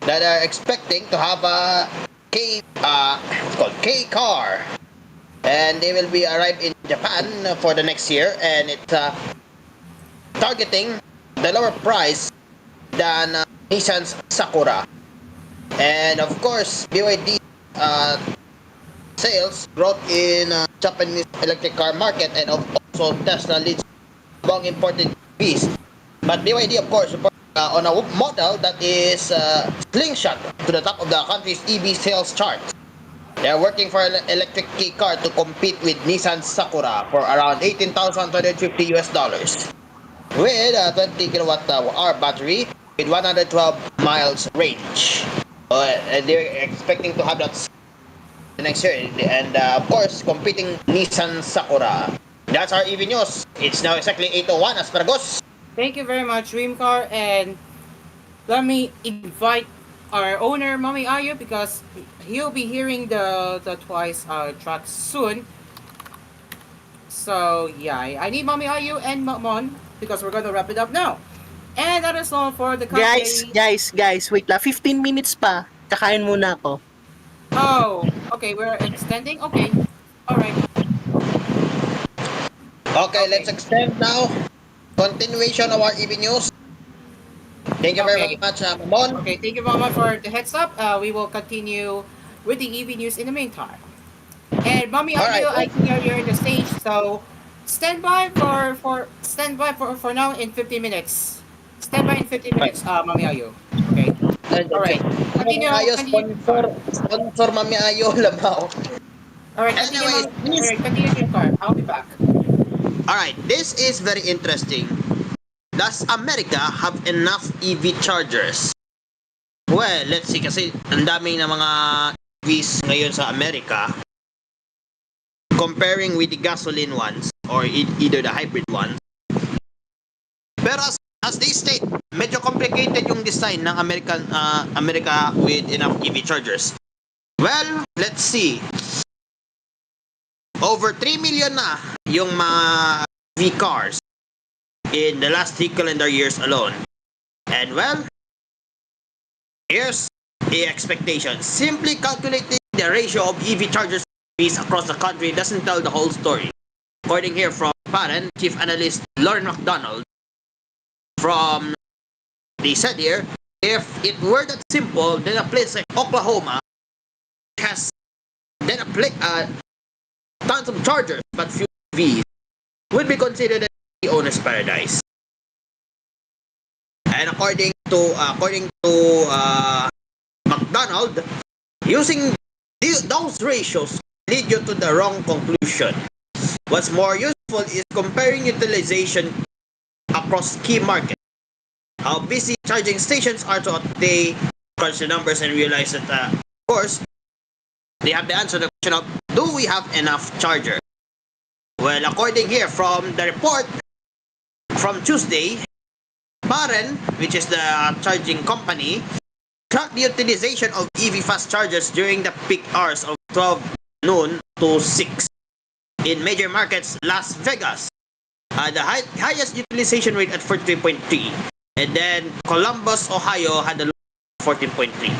that are expecting to have a it's called K car, and they will be arrive in Japan for the next year, and it's targeting the lower price than Nissan's Sakura, and of course BYD sales growth in Japanese electric car market, and also Tesla leads among imported EVs. But BYD, of course, on a model that is slingshot to the top of the country's EV sales chart. They are working for an electric key car to compete with Nissan Sakura for around $18,250 US with a 20 kilowatt hour battery with 112 miles range. And they're expecting to have that next year, and of course competing Nissan Sakura. That's our EV news. It's now exactly 8:01 Asparagos. Thank you very much, Dreamcar, and let me invite our owner, Mommy Ayu, because he'll be hearing the twice track soon. So yeah, I need Mommy Ayu and Mon because we're gonna wrap it up now. And that is all for the cafe. Guys, wait lang. 15 minutes pa. Kakain muna ako. Oh, okay, we're extending. Okay, all right. Okay, let's extend now. Continuation of our EV news. Thank you very much, Mon. Okay, thank you very much for the heads up. We will continue with the EV news in the meantime. And Mommy Ayu, I can hear you're in the stage, so stand by for now in 15 minutes. Stand by in 15 minutes, Mommy Ayu. Okay. All right. Continue. Sponsor Mami Ayo Labaw. Alright, Anyways, continue your car. I'll be back. alright, this is very interesting. Does America have enough EV chargers? Well, let's see kasi ang daming na mga EVs ngayon sa Amerika comparing with the gasoline ones or either the hybrid ones. Pero as they state, medyo complicated yung design ng America with enough EV chargers. Well, let's see. Over 3 million na yung mga EV cars in the last 3 calendar years alone. And well, here's the expectation. Simply calculating the ratio of EV chargers across the country doesn't tell the whole story. According here from Parent Chief Analyst Lauren McDonald, they said here, if it were that simple, then a place like Oklahoma has then tons of chargers but few EVs would be considered the owner's paradise. And according to McDonald, using those ratios lead you to the wrong conclusion. What's more useful is comparing utilization across key markets. How busy charging stations are throughout the day, crunch the numbers and realize that, of course, they have to answer the question of, do we have enough chargers? Well, according here from the report from Tuesday, Baren, which is the charging company, tracked the utilization of EV fast chargers during the peak hours of 12 noon to 6 in major markets Las Vegas. The highest utilization rate at 43.3, and then Columbus, Ohio had the 14.3.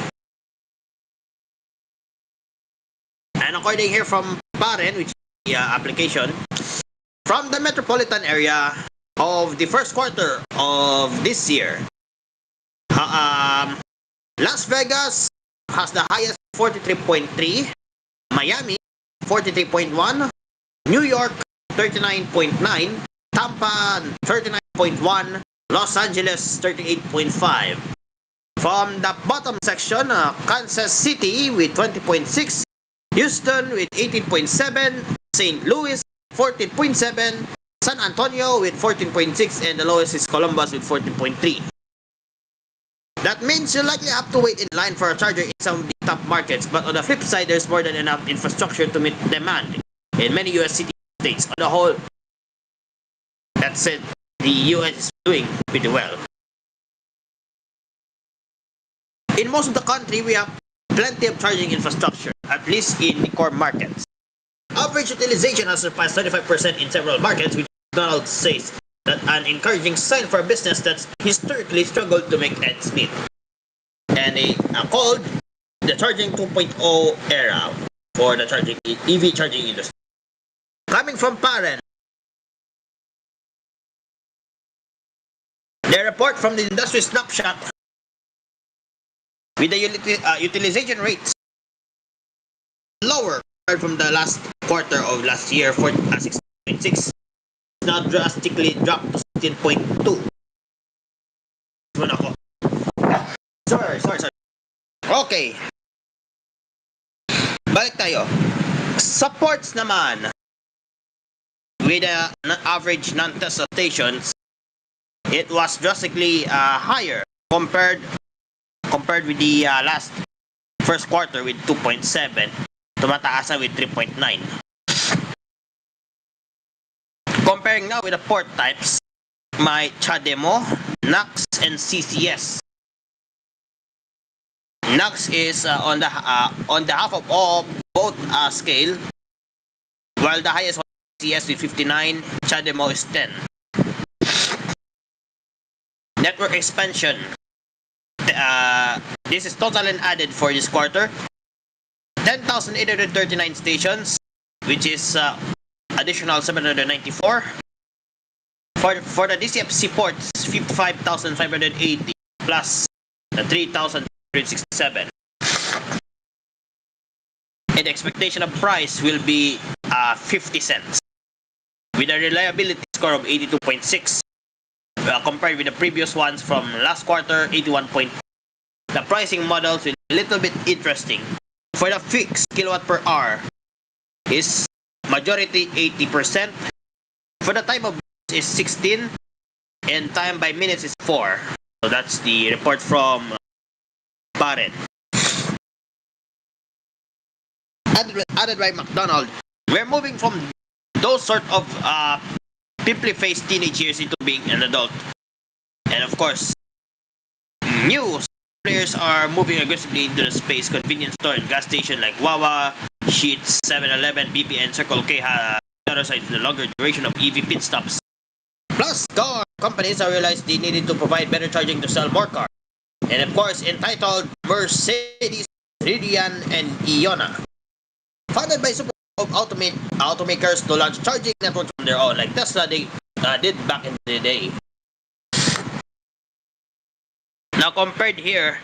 And according here from Baren, which is the application, from the metropolitan area of the first quarter of this year, Las Vegas has the highest 43.3, Miami 43.1, New York 39.9, Tampa 39.1, Los Angeles 38.5. From the bottom section, Kansas City with 20.6, Houston with 18.7, St. Louis 14.7, San Antonio with 14.6, and the lowest is Columbus with 14.3. That means you likely have to wait in line for a charger in some of the top markets, but on the flip side, there's more than enough infrastructure to meet demand in many US city states. On the whole, that said, the US is doing pretty well. In most of the country, we have plenty of charging infrastructure, at least in the core markets. Average utilization has surpassed 25% in several markets, which McDonald says that an encouraging sign for a business that's historically struggled to make ends meet. And they called the Charging 2.0 era for the EV charging industry. Coming from Parent, the report from the industry snapshot with the utilization rates lower from the last quarter of last year for 16.6, now drastically dropped to 16.2. Sorry. Okay. Balik tayo. Supports naman with an average non-Tesla stations, it was drastically higher compared with the last first quarter with 2.7. Tumataas na with 3.9. Comparing now with the port types, my CHAdeMO, NACS, and CCS. NACS is on the half of all both scale, while the highest one is CCS with 59, CHAdeMO is 10. Network expansion. This is total and added for this quarter. 10,839 stations, which is additional 794. For the DCFC ports, 55,580 plus the 3,367. And the expectation of price will be 50 cents. With a reliability score of 82.6, compared with the previous ones from last quarter, 81. The pricing models will be a little bit interesting. For the fixed kilowatt per hour, is majority 80%. For the time of is 16, and time by minutes is 4. So that's the report from Barrett. Added by McDonald, we're moving from those sort of pimply-faced teenage years into being an adult. And of course, new players are moving aggressively into the space. Convenience store and gas station like Wawa, Sheetz, 7-Eleven, BP, and Circle K have other sides the longer duration of EV pit stops. Plus, car companies have realized they needed to provide better charging to sell more cars. And of course, entitled Mercedes, Rivian, and Iona. Funded by super automakers to launch charging networks on their own, like Tesla did back in the day. Now compared here,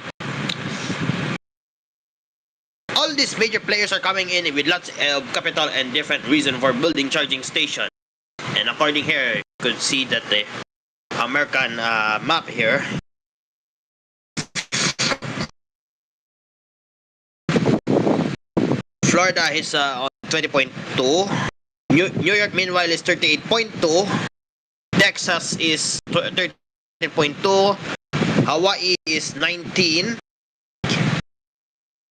all these major players are coming in with lots of capital and different reason for building charging stations. And according here, you could see that the American map here. Florida is on 20.2. New York, meanwhile, is 38.2. Texas is 13.2. Hawaii is 19.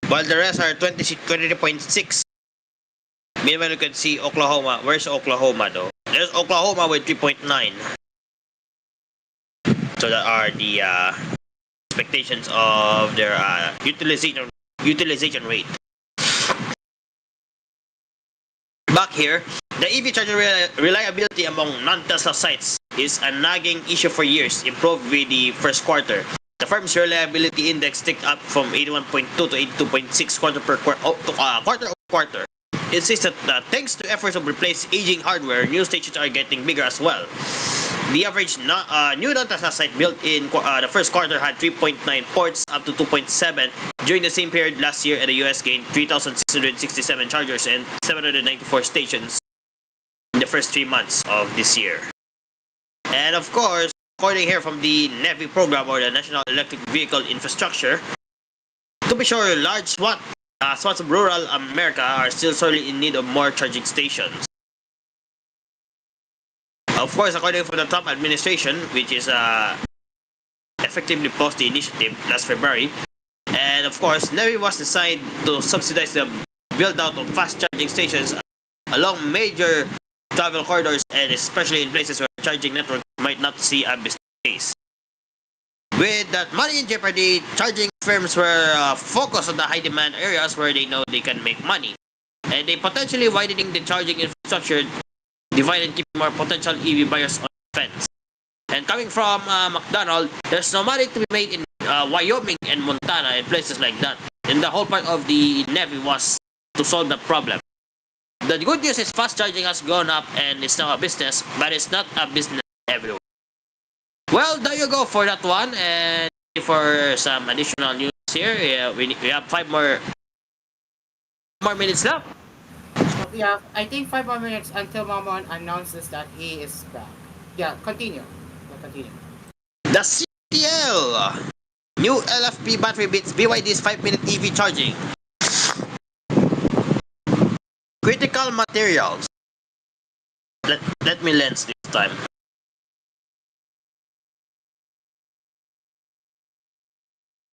While the rest are 20.6. Meanwhile, you can see Oklahoma. Where's Oklahoma though? There's Oklahoma with 3.9. So that are the expectations of their utilization rate. Back here, the EV charger reliability among non-Tesla sites is a nagging issue for years, improved with the first quarter. The firm's reliability index ticked up from 81.2 to 82.6 quarter over quarter. It says that thanks to efforts to replace aging hardware, new stations are getting bigger as well. The average new non-Tesla site built in the first quarter had 3.9 ports up to 2.7. During the same period last year, the US gained 3,667 chargers and 794 stations in the first 3 months of this year. And of course, according here from the NEVI program, or the National Electric Vehicle Infrastructure, to be sure, large swaths of rural America are still sorely in need of more charging stations. Of course, according to the Trump administration, which is effectively paused the initiative last February, and of course, NEVI was designed to subsidize the build-out of fast charging stations along major travel corridors, and especially in places where charging network might not see a business case. With that money in jeopardy, charging firms were focused on the high-demand areas where they know they can make money, and they potentially widening the charging infrastructure, divide and keep more potential EV buyers on the fence. And coming from McDonald, there's no money to be made in Wyoming and Montana and places like that. And the whole part of the NEVI was to solve the problem. The good news is fast charging has gone up and it's now a business, but it's not a business everywhere. Well, there you go for that one. And for some additional news here, we have 5 more minutes left. Yeah, I think 5 more minutes until Mamon announces that he is back. Yeah, continue. Continue. The CTL new LFP battery beats BYD's 5-minute EV charging. Critical materials. Let me lens this time.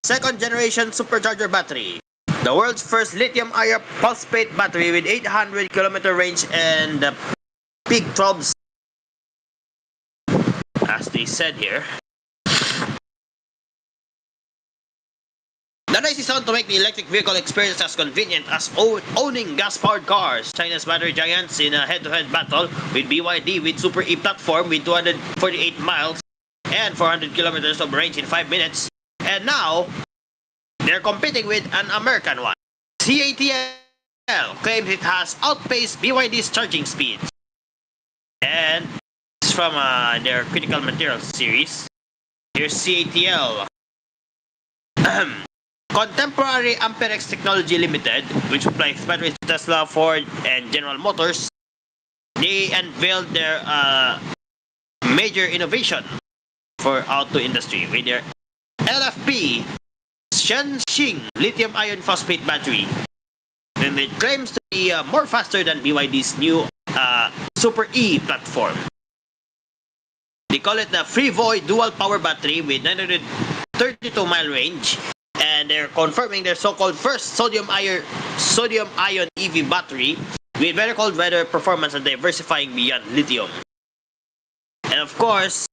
Second generation supercharger battery. The world's first lithium-ion phosphate battery with 800-kilometer range and peak 12, as they said here. The race is on to make the electric vehicle experience as convenient as owning gas-powered cars. China's battery giants in a head-to-head battle with BYD with Super E platform with 248 miles and 400 kilometers of range in 5 minutes. And now, they're competing with an American one. CATL claims it has outpaced BYD's charging speed. And it's from their critical materials series. Here's CATL. Contemporary Amperex Technology Limited, which supplies batteries to Tesla, Ford, and General Motors, they unveiled their major innovation for auto industry with their LFP Shenxing lithium iron phosphate battery. and it claims to be more faster than BYD's new Super E platform. They call it the Free Void dual power battery with 932-mile range, and they're confirming their so-called first sodium-ion EV battery with very cold weather performance and diversifying beyond lithium. And of course,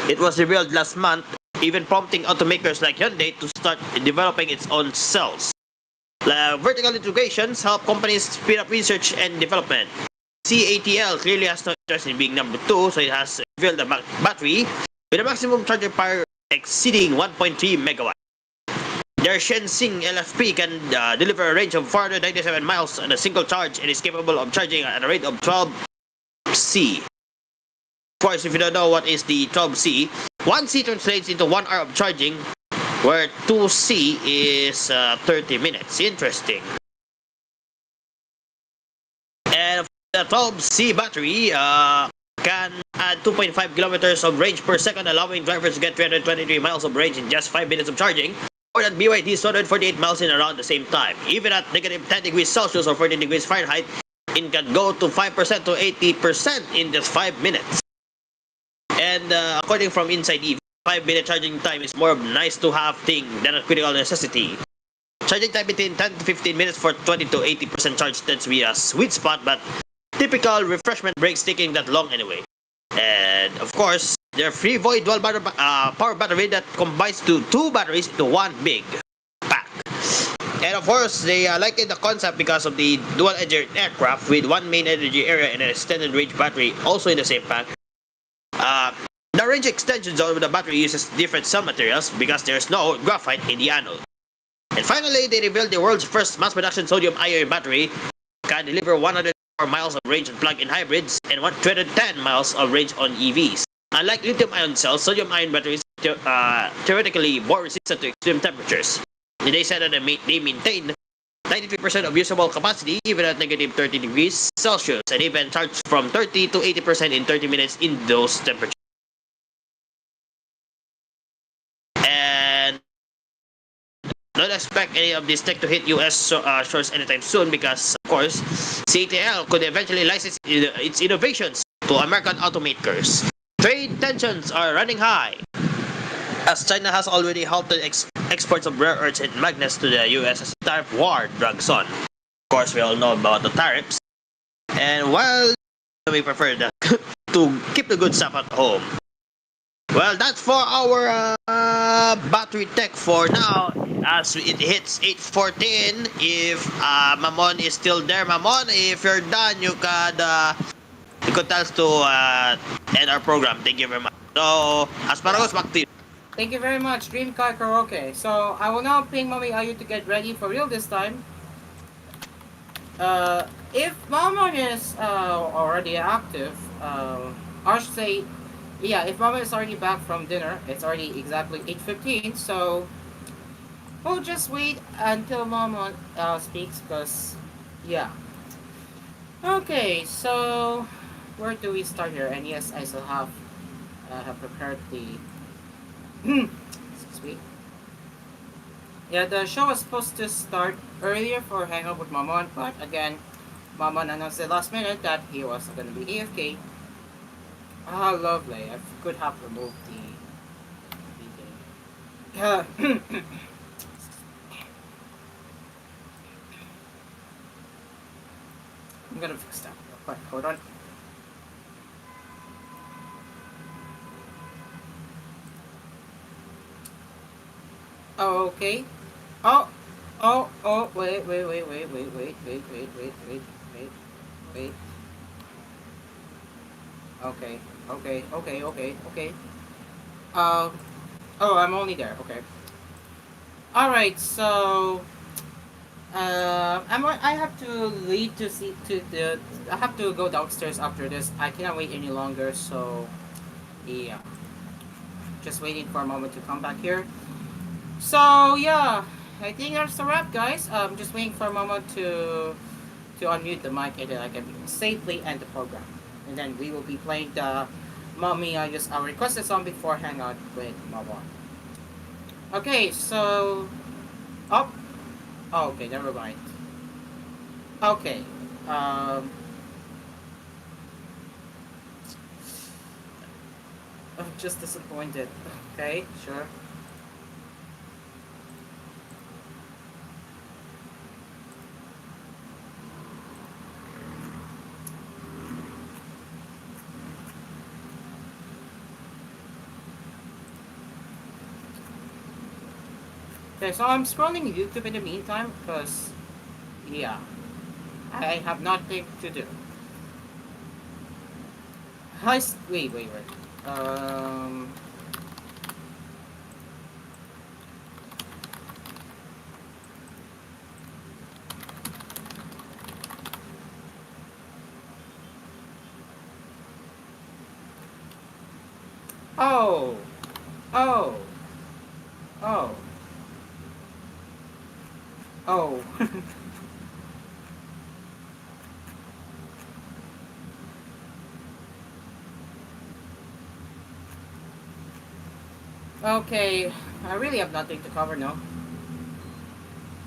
it was revealed last month, even prompting automakers like Hyundai to start developing its own cells. Vertical integrations help companies speed up research and development. CATL clearly has no interest in being number 2, so it has revealed a battery with a maximum charging power exceeding 1.3 megawatts. Their Shenzhen LFP can deliver a range of 497 miles on a single charge and is capable of charging at a rate of 12C. Of course, if you don't know what is the 12C, 1C translates into 1 hour of charging, where 2C is 30 minutes. Interesting. And the 12C battery can add 2.5 kilometers of range per second, allowing drivers to get 323 miles of range in just 5 minutes of charging, or that BYD's 248 miles in around the same time. Even at negative 10 degrees Celsius or 14 degrees Fahrenheit, it can go to 5% to 80% in just 5 minutes. And according from Inside EV, 5-minute charging time is more of a nice-to-have thing than a critical necessity. Charging time between 10 to 15 minutes for 20 to 80% charge tends to be a sweet spot, but typical refreshment breaks taking that long anyway. And of course, their Free Void dual power battery that combines two batteries into one big pack. And of course, they liken the concept because of the dual-engine aircraft with one main energy area and an extended range battery also in the same pack. The range extension zone of the battery uses different cell materials because there's no graphite in the anode. And finally, they revealed the world's first mass-production sodium-ion battery can deliver 104 miles of range on plug-in hybrids and 110 miles of range on EVs. Unlike lithium-ion cells, sodium-ion batteries are theoretically more resistant to extreme temperatures. And they said that they maintain 93% of usable capacity even at negative 30 degrees Celsius and even charge from 30 to 80% in 30 minutes in those temperatures. And don't expect any of this tech to hit US shores anytime soon because, of course, CATL could eventually license its innovations to American automakers. Trade tensions are running high as China has already halted exports of rare earths and magnets to the US as the tariff war drags on. Of course, we all know about the tariffs. And while we prefer that to keep the good stuff at home. Well, that's for our battery tech for now. As it hits 8:14, if Mamon is still there, Mamon, if you're done, you could tell us to end our program. Thank you very much. So, Asparagos, back to you. Thank you very much, Dream Car Karaoke. So, I will now ping Mommy Ayu to get ready for real this time. If Mama is already active, I should say, yeah, if Mama is already back from dinner, it's already exactly 8:15, so we'll just wait until Mama speaks, because, yeah. Okay, so where do we start here? And yes, I still have prepared the excuse me. Yeah, the show was supposed to start earlier for Hangout with Mamon, but again, Mamon announced at the last minute that he was going to be AFK. Ah, lovely. I could have removed the I'm gonna fix that real quick. Hold on. Okay. Wait. Okay. I'm only there. Okay. Alright, so I have to leave to see to the. I have to go downstairs after this. I cannot wait any longer. So, yeah, just waiting for a moment to come back here. So yeah, I think that's a wrap, guys. Just waiting for a moment to unmute the mic and then I can safely end the program. And then we will be playing the Mommy just our requested song before Hangout with Mama. Okay, so oh okay, never mind. Okay. Um, I'm just disappointed. Okay, sure. Okay, so I'm scrolling YouTube in the meantime because, yeah, I have nothing to do. Wait, wait, wait. Oh, oh, oh, oh. Okay, I really have nothing to cover now.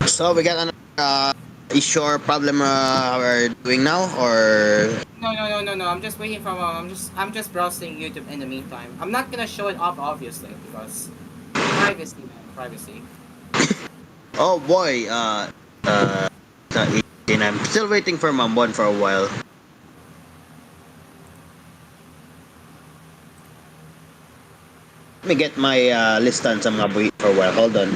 So we got another issue or problem we're doing now, or No, no, no, no, no. I'm just waiting for. I'm just browsing YouTube in the meantime. I'm not gonna show it off, obviously, because privacy, man, privacy. oh boy, I'm still waiting for Mambon for a while. Let me get my listan sa mga buhi for a while. Hold on.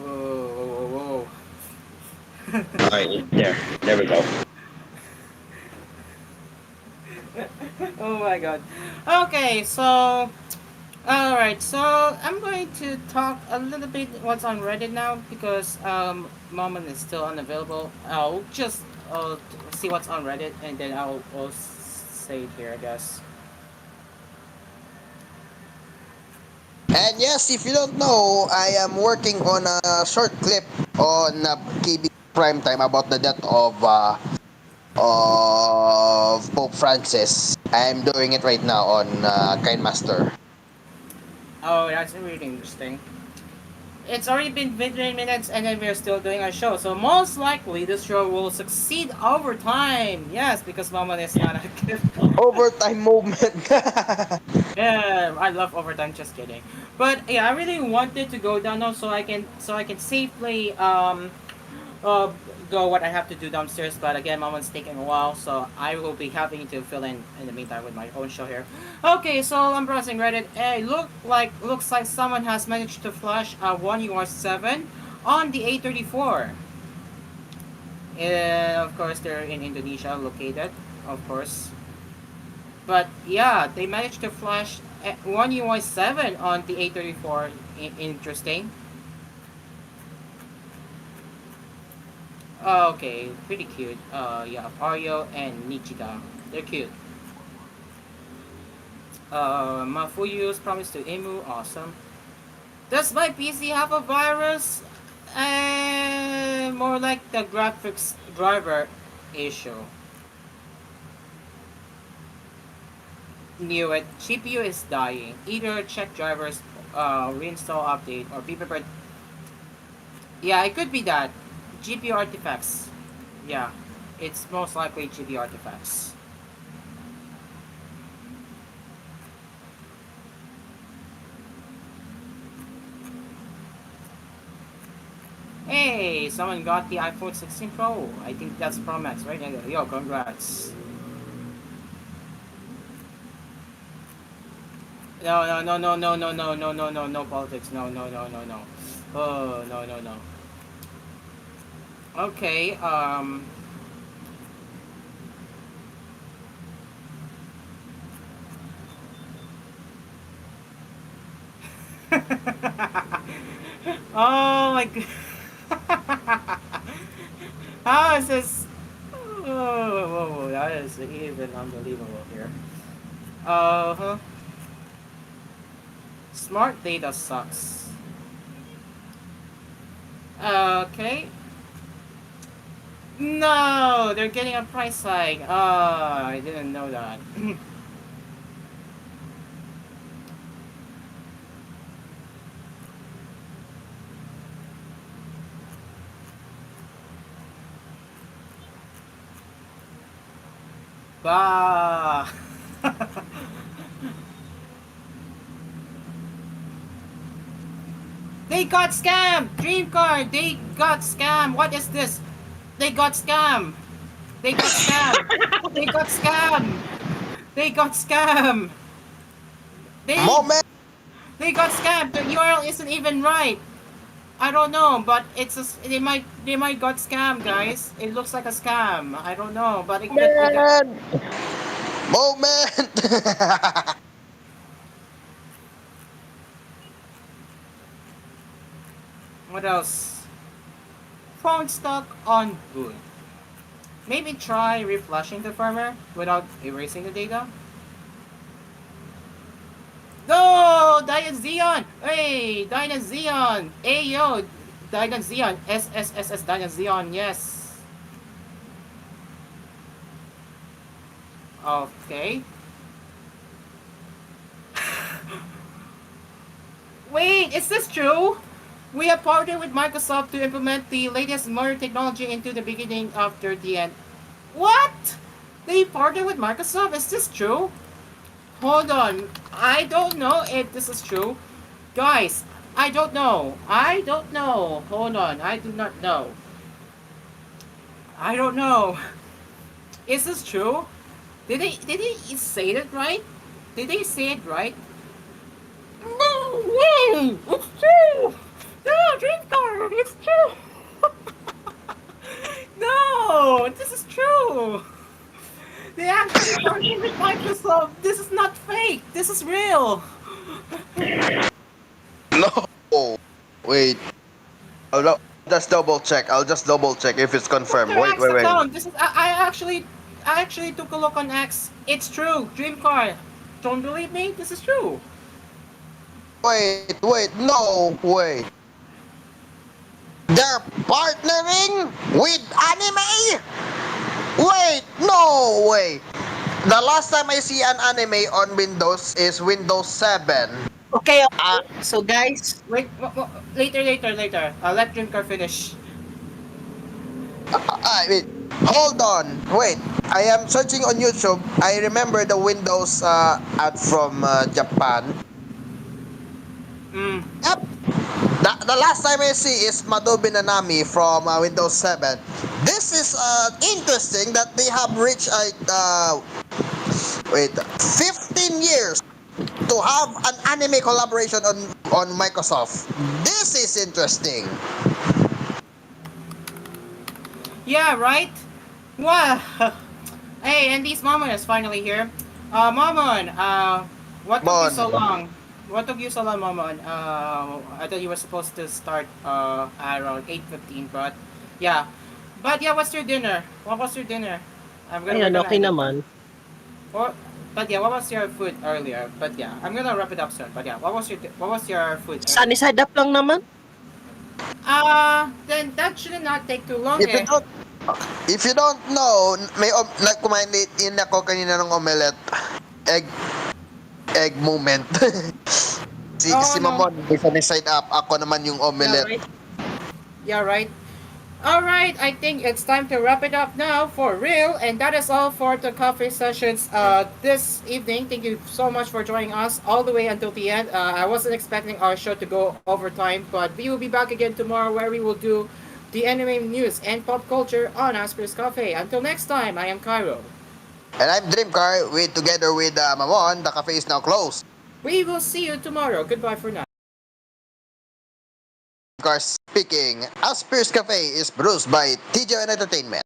Whoa, whoa, whoa. Alright, there we go. Oh my god. Okay, so alright, so I'm going to talk a little bit what's on Reddit now because Moment is still unavailable. I'll just see what's on Reddit and then I'll say it here, I guess. And yes, if you don't know, I am working on a short clip on KB Primetime about the death of Pope Francis. I'm doing it right now on Kindmaster. Oh, that's really interesting. It's already been 15 minutes and then we're still doing our show. So most likely this show will succeed over time. Yes, because Mama is not active. Overtime movement. Yeah, I love overtime. Just kidding. But yeah, I really wanted to go down now so I can safely uh go what I have to do downstairs. But again, Mama's taking a while, so I will be having to fill in the meantime with my own show here. Okay, so I'm browsing Reddit. Hey, looks like someone has managed to flash a 1UR7 on the A34. Of course, they're in Indonesia, located, of course. But yeah, they managed to flash one UI7 on the A34. Interesting. Okay, pretty cute. Yeah, Mario and Nichida. They're cute. Mafuyu's promise to Imu. Awesome. Does my PC have a virus? More like the graphics driver issue. Knew it. GPU is dying. Either check drivers, reinstall update, or be prepared. Yeah, it could be that. GPU artifacts. Yeah, it's most likely GPU artifacts. Hey, someone got the iPhone 16 Pro. I think that's Pro Max, right? Yo, congrats. No, no, no, no, no, no, no, no, no, no, no politics. No, no, no, no, no. Oh, no, no, no. Okay, oh my god. How is this? Oh, whoa, whoa, whoa, that is even unbelievable here. Uh-huh. Smart data sucks. Okay. No, they're getting a price hike. I didn't know that. Bah. They got scammed! Dream card, they got scammed! What is this? They got scammed! They got scammed! They got scammed! They got scammed! Moment! They got scammed! The URL isn't even right! I don't know, but it's a, they might got scammed, guys. It looks like a scam. I don't know, but it could be. Moment! What else? Phone stuck on boot. Maybe try reflashing the firmware without erasing the data. No! Dyna Xeon! Hey! Dyna Xeon! Hey yo! Dyna Xeon! SSSS Dyna Xeon, yes! Okay. Wait, is this true? We have partnered with Microsoft to implement the latest modern technology into the beginning after the end. What? They partnered with Microsoft? Is this true? Hold on. I don't know if this is true. Guys, I don't know. I don't know. Hold on. I do not know. I don't know. Is this true? Did they say it right? Did they say it right? No way! It's true! No, Dreamcard, it's true! No, this is true! They actually partnered with Microsoft. This is not fake. This is real. No! Wait. Just double check. I'll just double check if it's confirmed. Their Wait, X wait, wait. account. This is I actually took a look on X. It's true. Dreamcard. Don't believe me? This is true. Wait, no, wait. They're partnering with anime? Wait, no way. The last time I see an anime on Windows is Windows 7. Okay, so guys, wait, later. Let Dreamcard finish. Wait, hold on. Wait, I am searching on YouTube. I remember the Windows ad from Japan. Yep. The last time I see is Madobi Nanami from Windows 7. This is interesting that they have reached 15 years to have an anime collaboration on Microsoft. This is interesting. Yeah, right? Wow. Hey, and this Momon is finally here. Momon, what took you so long? What took you so long, Momon? I thought you were supposed to start around 8:15, but yeah. But yeah, what's your dinner? What was your dinner? Ayun, okay naman. But yeah, what was your food earlier? But yeah, I'm gonna wrap it up soon. But yeah, what was your food? Sunny side up lang naman. Then that should not take too long. If you don't know, may kumain din ako kanina ng omelette. Egg moment. si Mamon, isa ni side up, ako naman yung omelette. Yeah, right. Alright, I think it's time to wrap it up now for real, and that is all for the coffee sessions this evening. Thank you so much for joining us all the way until the end. I wasn't expecting our show to go over time, but we will be back again tomorrow where we will do the anime news and pop culture on Asphere's Cafe. Until next time, I am Cairo. And I'm Dreamcar, together with Mamon. The cafe is now closed. We will see you tomorrow. Goodbye for now. Dreamcar speaking. Asphere's Cafe is produced by TJN Entertainment.